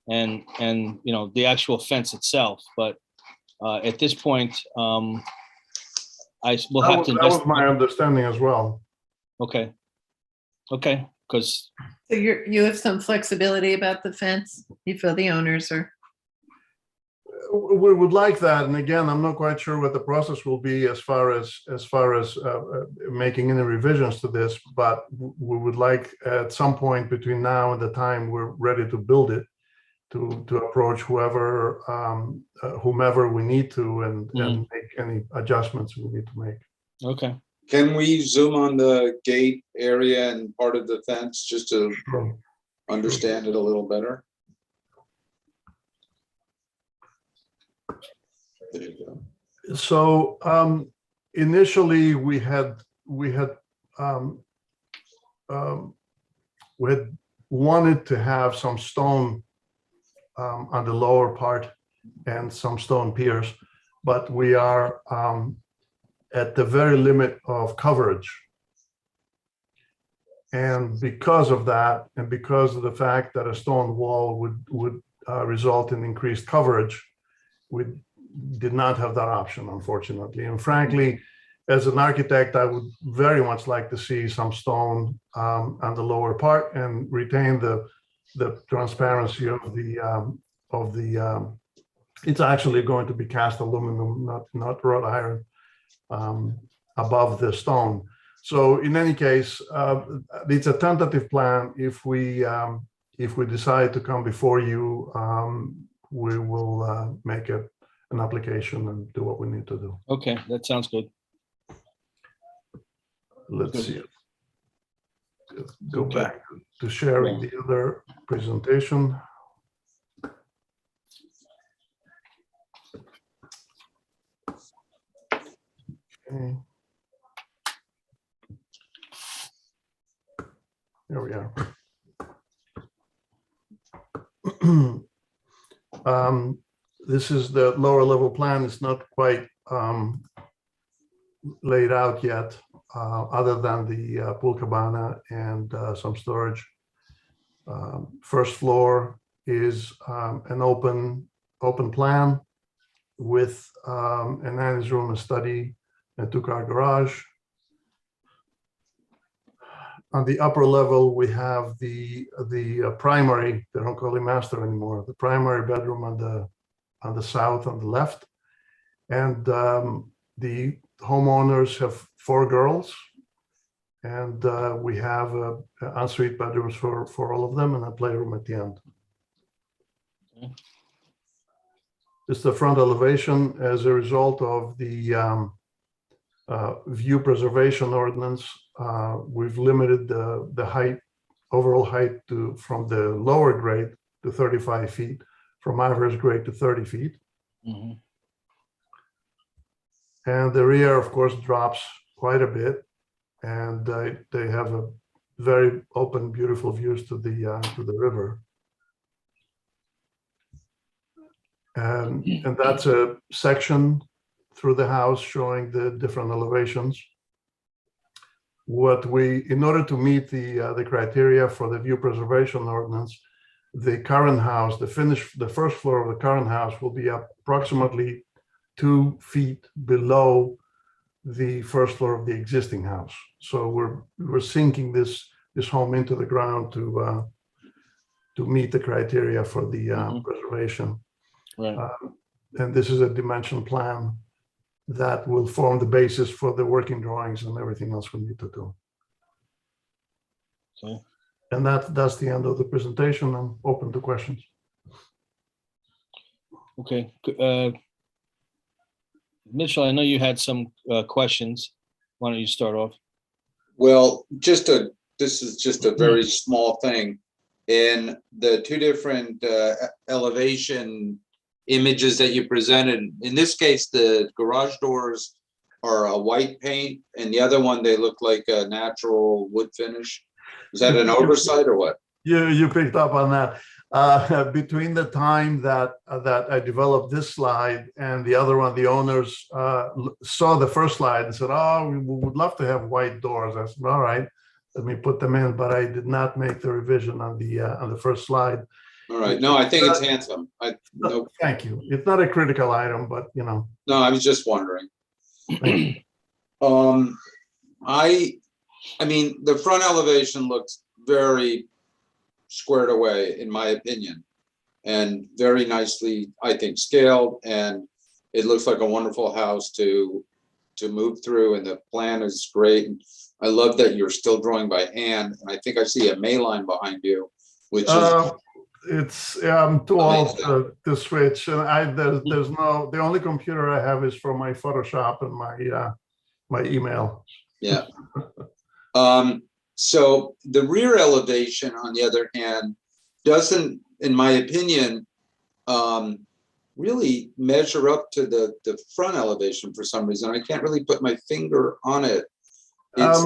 and you know, the actual fence itself. But at this point, I will have to. That was my understanding as well. Okay. Okay, because. So you have some flexibility about the fence? You feel the owners are? We would like that, and again, I'm not quite sure what the process will be as far as making any revisions to this. But we would like at some point between now and the time we're ready to build it, to approach whomever we need to and make any adjustments we need to make. Okay. Can we zoom on the gate area and part of the fence just to understand it a little better? There you go. So initially we had wanted to have some stone on the lower part and some stone piers, but we are at the very limit of coverage. And because of that, and because of the fact that a stone wall would result in increased coverage, we did not have that option, unfortunately. And frankly, as an architect, I would very much like to see some stone on the lower part and retain the transparency of the. It's actually going to be cast aluminum, not wrought iron, above the stone. So in any case, it's a tentative plan. If we decide to come before you, we will make an application and do what we need to do. Okay, that sounds good. Let's see. Go back to sharing the other presentation. Okay. There we are. This is the lower level plan. It's not quite laid out yet, other than the pool cabana and some storage. First floor is an open plan with an annex room, a study, a 2-car garage. On the upper level, we have the primary, they don't call it master anymore, the primary bedroom on the south, on the left. And the homeowners have 4 girls, and we have ensuite bedrooms for all of them and a playroom at the end. Okay. This is the front elevation as a result of the view preservation ordinance. We've limited the height, overall height from the lower grade to 35 feet, from average grade to 30 feet. Mm-hmm. And the rear, of course, drops quite a bit, and they have a very open, beautiful views to the river. And that's a section through the house showing the different elevations. In order to meet the criteria for the view preservation ordinance, the current house, the first floor of the current house will be approximately 2 feet below the first floor of the existing house. So we're sinking this home into the ground to meet the criteria for the preservation. Right. And this is a dimension plan that will form the basis for the working drawings and everything else we need to do. Okay. And that's the end of the presentation. I'm open to questions. Okay. Mitchell, I know you had some questions. Why don't you start off? Well, this is just a very small thing. In the 2 different elevation images that you presented, in this case, the garage doors are a white paint, and the other one, they look like a natural wood finish. Is that an oversight or what? You picked up on that. Between the time that I developed this slide and the other one, the owners saw the first slide and said, "Oh, we would love to have white doors." I said, "All right, let me put them in," but I did not make the revision on the first slide. All right. No, I think it's handsome. No, thank you. It's not a critical item, but you know. No, I was just wondering. I mean, the front elevation looks very squared away, in my opinion, and very nicely, I think, scaled, and it looks like a wonderful house to move through, and the plan is great. And I love that you're still drawing by hand, and I think I see a May line behind you, which is It's, I'm too old to switch, and there's no, the only computer I have is for my Photoshop and my email. Yeah. So the rear elevation, on the other hand, doesn't, in my opinion, really measure up to the front elevation for some reason. I can't really put my finger on it. It's,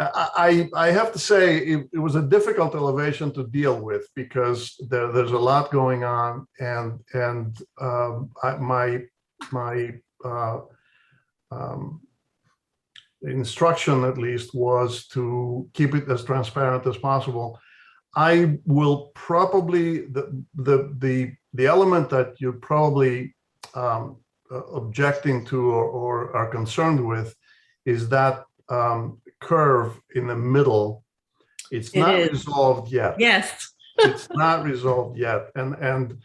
I have to say it was a difficult elevation to deal with because there's a lot going on, and my instruction at least was to keep it as transparent as possible. I will probably the element that you're probably objecting to or are concerned with is that curve in the middle. It's not resolved yet. Yes. It's not resolved yet, and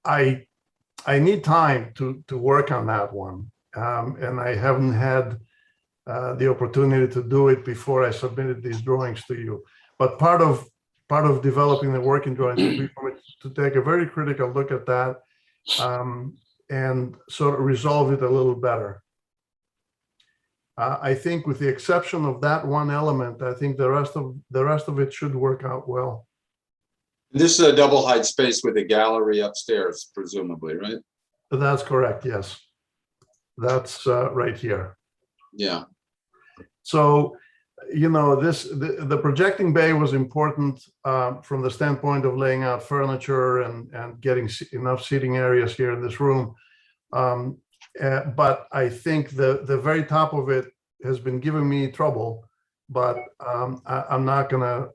I need time to work on that one, and I haven't had the opportunity to do it before I submitted these drawings to you. But part of developing the working drawings will be for me to take a very critical look at that and sort of resolve it a little better. I think with the exception of that one element, I think the rest of it should work out well. this is a double height space with a gallery upstairs, presumably, right? That's correct, yes. That's right here. Yeah. So, you know, the projecting bay was important from the standpoint of laying out furniture and getting enough seating areas here in this room. But I think the very top of it has been giving me trouble, but I'm not gonna,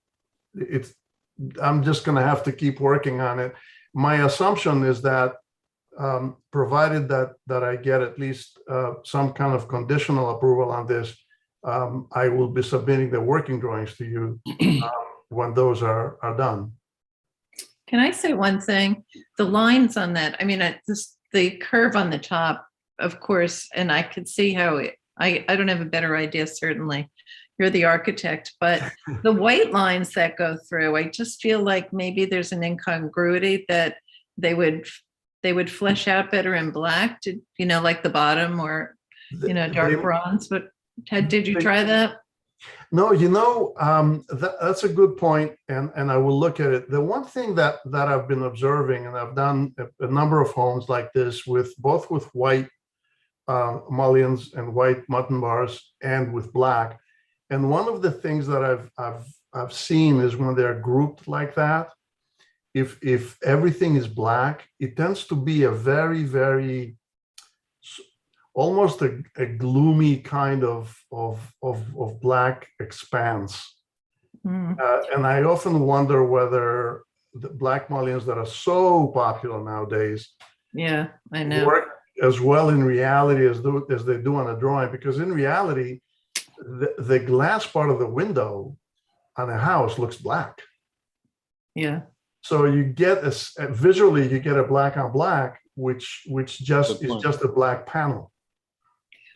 I'm just gonna have to keep working on it. My assumption is that provided that I get at least some kind of conditional approval on this, I will be submitting the working drawings to you when those are done. Can I say one thing? The lines on that, I mean, the curve on the top, of course, and I could see how I don't have a better idea, certainly. You're the architect, but the white lines that go through, I just feel like maybe there's an incongruity that they would flesh out better in black, to, you know, like the bottom or, you know, dark bronze. But did you try that? No, you know, that's a good point, and I will look at it. The one thing that I've been observing, and I've done a number of homes like this with both with white mullions and white mutton bars and with black. And one of the things that I've seen is when they're grouped like that, if everything is black, it tends to be a very, very almost a gloomy kind of black expanse. And I often wonder whether the black mullions that are so popular nowadays, yeah, I know, work as well in reality as they do on a drawing, because in reality, the glass part of the window on a house looks black. Yeah. So you get visually, you get a black on black, which just is just a black panel.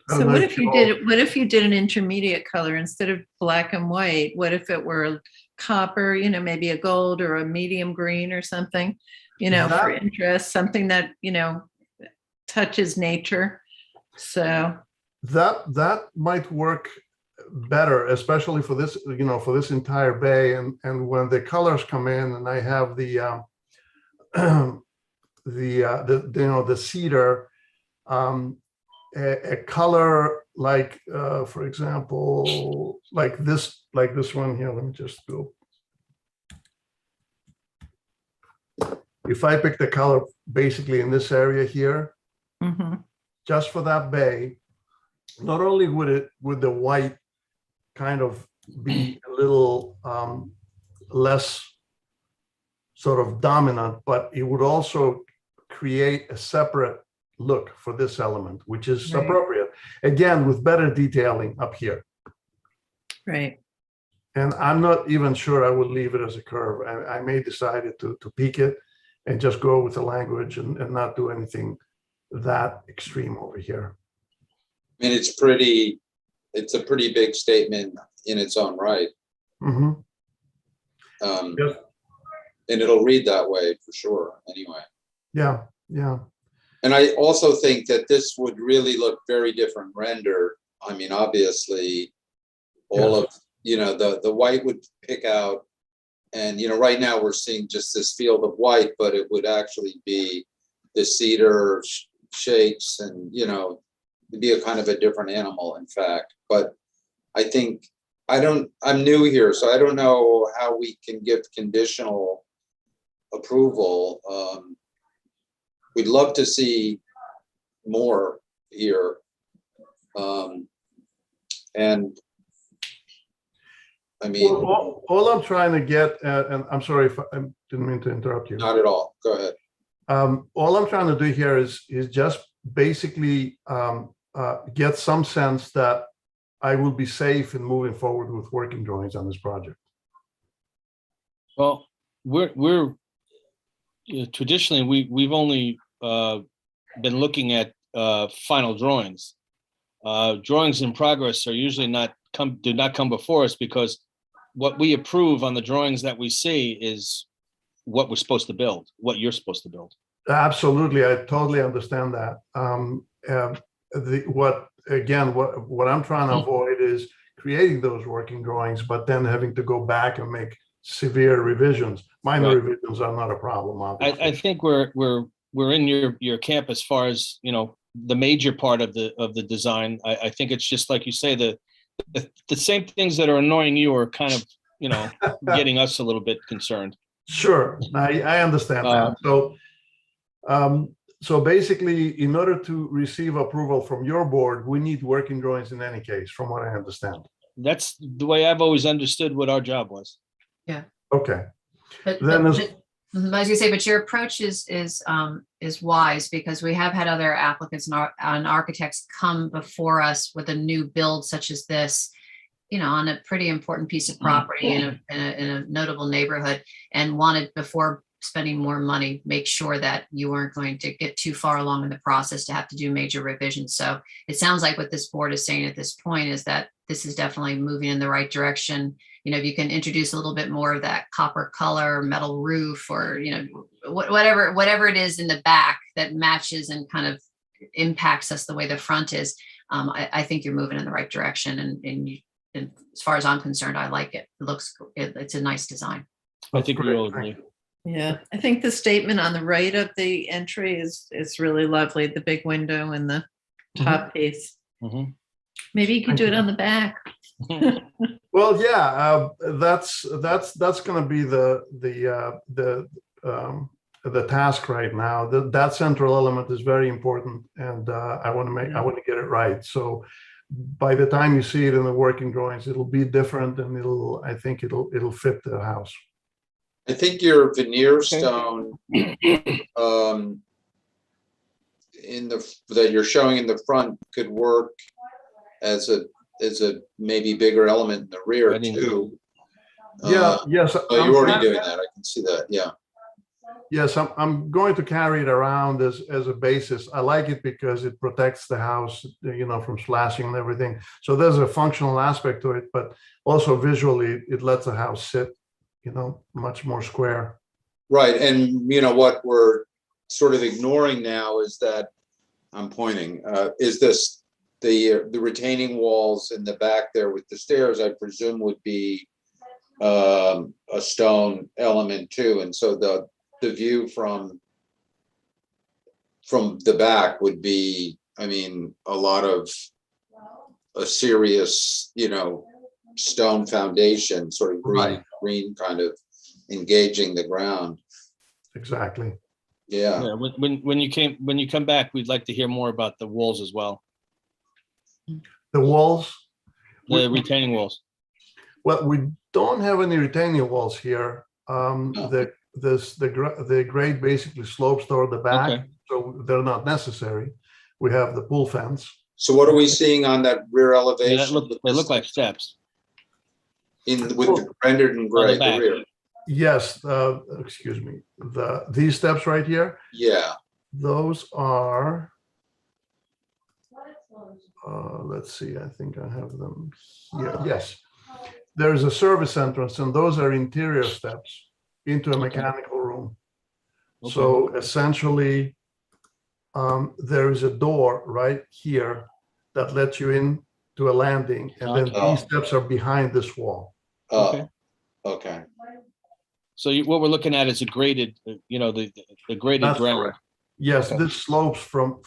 So what if you did, what if you did an intermediate color instead of black and white? What if it were copper, you know, maybe a gold or a medium green or something, you know, for interest, something that, you know, touches nature. So that might work better, especially for this, you know, for this entire bay. And when the colors come in, and I have the you know, the cedar, a color like, for example, like this one here. Let me just go. If I pick the color basically in this area here, just for that bay, not only would the white kind of be a little less sort of dominant, but it would also create a separate look for this element, which is appropriate. Again, with better detailing up here. Right. And I'm not even sure I would leave it as a curve. I may decide to peak it and just go with the language and not do anything that extreme over here. I mean, it's a pretty big statement in its own right. Yes. And it'll read that way for sure, anyway. Yeah, yeah. And I also think that this would really look very different rendered. I mean, obviously, all Yes. of, you know, the white would pick out. And, you know, right now we're seeing just this field of white, but it would actually be the cedar shakes and, you know, it'd be a kind of a different animal, in fact. But I think, I'm new here, so I don't know how we can give conditional approval. We'd love to see more here. And I mean, All I'm trying to get at, and I'm sorry if I didn't mean to interrupt you. not at all. Go ahead. All I'm trying to do here is just basically get some sense that I will be safe in moving forward with working drawings on this project. Well, we're traditionally, we've only been looking at final drawings. Drawings in progress are usually do not come before us, because what we approve on the drawings that we see is what we're supposed to build, what you're supposed to build. Absolutely, I totally understand that. What I'm trying to avoid is creating those working drawings, but then having to go back and make severe revisions. Minor revisions are not a problem, obviously. I think we're in your camp as far as, you know, the major part of the design. I think it's just like you say, the same things that are annoying you are kind of, you know, getting us a little bit concerned. Sure, I understand that. So basically, in order to receive approval from your board, we need working drawings in any case, from what I understand. That's the way I've always understood what our job was. Yeah. Okay. But, Then but, I was gonna say, but your approach is wise, because we have had other applicants and architects come before us with a new build such as this, you know, on a pretty important piece of property in a notable neighborhood, and wanted, before spending more money, make sure that you weren't going to get too far along in the process to have to do major revisions. So it sounds like what this board is saying at this point is that this is definitely moving in the right direction. You know, if you can introduce a little bit more of that copper color, metal roof, or, you know, whatever it is in the back that matches and kind of impacts us the way the front is, I think you're moving in the right direction. And as far as I'm concerned, I like it. It's a nice design. I think we all agree. Yeah, I think the statement on the right of the entry is really lovely. The big window and the top piece. Mm-hmm. Maybe you could do it on the back. Well, yeah, that's going to be the task right now. That central element is very important, and I want to get it right. So by the time you see it in the working drawings, it'll be different, and I think it'll fit the house. I think your veneer stone that you're showing in the front could work as a maybe bigger element in the rear too. Yes. Oh, you're already doing that. I can see that. Yeah. Yes, I'm going to carry it around as a basis. I like it because it protects the house, you know, from slashing and everything. So there's a functional aspect to it, but also visually it lets the house sit, you know, much more square. Right. And, you know, what we're sort of ignoring now is that I'm pointing, is this the retaining walls in the back there with the stairs, I presume would be a stone element too. And so the view from the back would be, I mean, a serious, you know, stone foundation, sort of green kind of engaging the ground. Exactly. Yeah. When you come back, we'd like to hear more about the walls as well. The walls? The retaining walls. Well, we don't have any retaining walls here. The grade basically slopes toward the back, so they're not necessary. We have the pool fence. So what are we seeing on that rear elevation? Yeah, they look like steps. With the rendered in gray, the rear. Yes, excuse me. These steps right here. Yeah. Those are. Let's see. I think I have them here. Yes, there's a service entrance, and those are interior steps into a mechanical room. So essentially, there is a door right here that lets you in to a landing, and then Okay. these steps are behind this wall. Oh, okay. So what we're looking at is a graded, the graded That's ground. correct. Yes, Okay. this slopes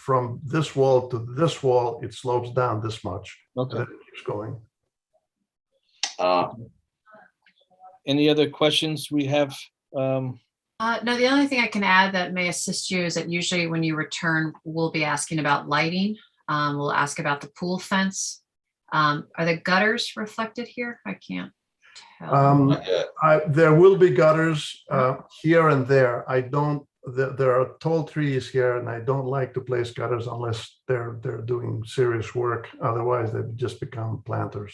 from this wall to this wall. It slopes down this much. Okay. And then it keeps going. Any other questions we have? No, the only thing I can add that may assist you is that usually when you return, we'll be asking about lighting. We'll ask about the pool fence. Are the gutters reflected here? I can't tell. There will be gutters here and there. I don't. There are tall trees here, and I don't like to place gutters unless they're doing serious work. Otherwise, they just become planters.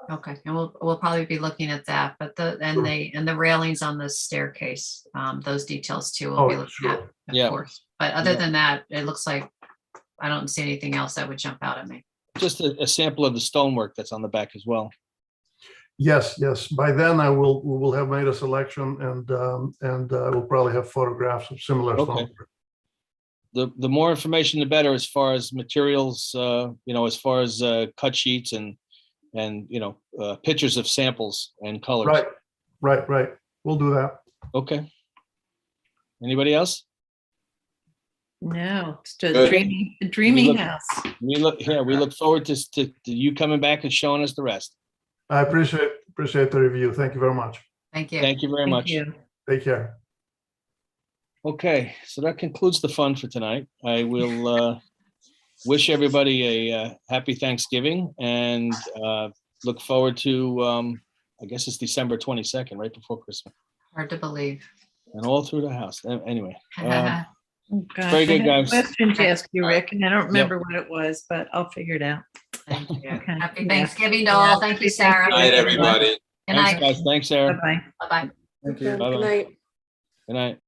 Okay, and we'll probably be looking at that, but the railings on the staircase, those details too, we'll be looking at, of course. But other than that, it looks like I don't see anything else that would jump out at me. Just a sample of the stonework that's on the back as well. Yes. By then, we will have made a selection, and we'll probably have photographs of similar Okay. stonework. The more information, the better, as far as materials, as far as cut sheets and pictures of samples and colors. Right. We'll do that. Okay. Anybody else? No, it's a Good. dreamy look- house. We look forward to you coming back and showing us the rest. I appreciate the review. Thank you very much. Thank you. Thank you very much. Take care. Okay, so that concludes the fun for tonight. I will wish everybody a happy Thanksgiving and look forward to, I guess it's December 22nd, right before Christmas, Hard to believe. and all through the house. Anyway, Oh, gosh, very good, I had a guys. question to ask you, Rick, and I don't remember what it was, but I'll figure it out. Thank you. Okay. Happy Yeah. Thanksgiving to all. Thank you, Sarah. Night, everybody. Good Thanks, night. guys. Thanks, Sarah. Bye-bye. Thank you. Bye-bye. Good night. Good night.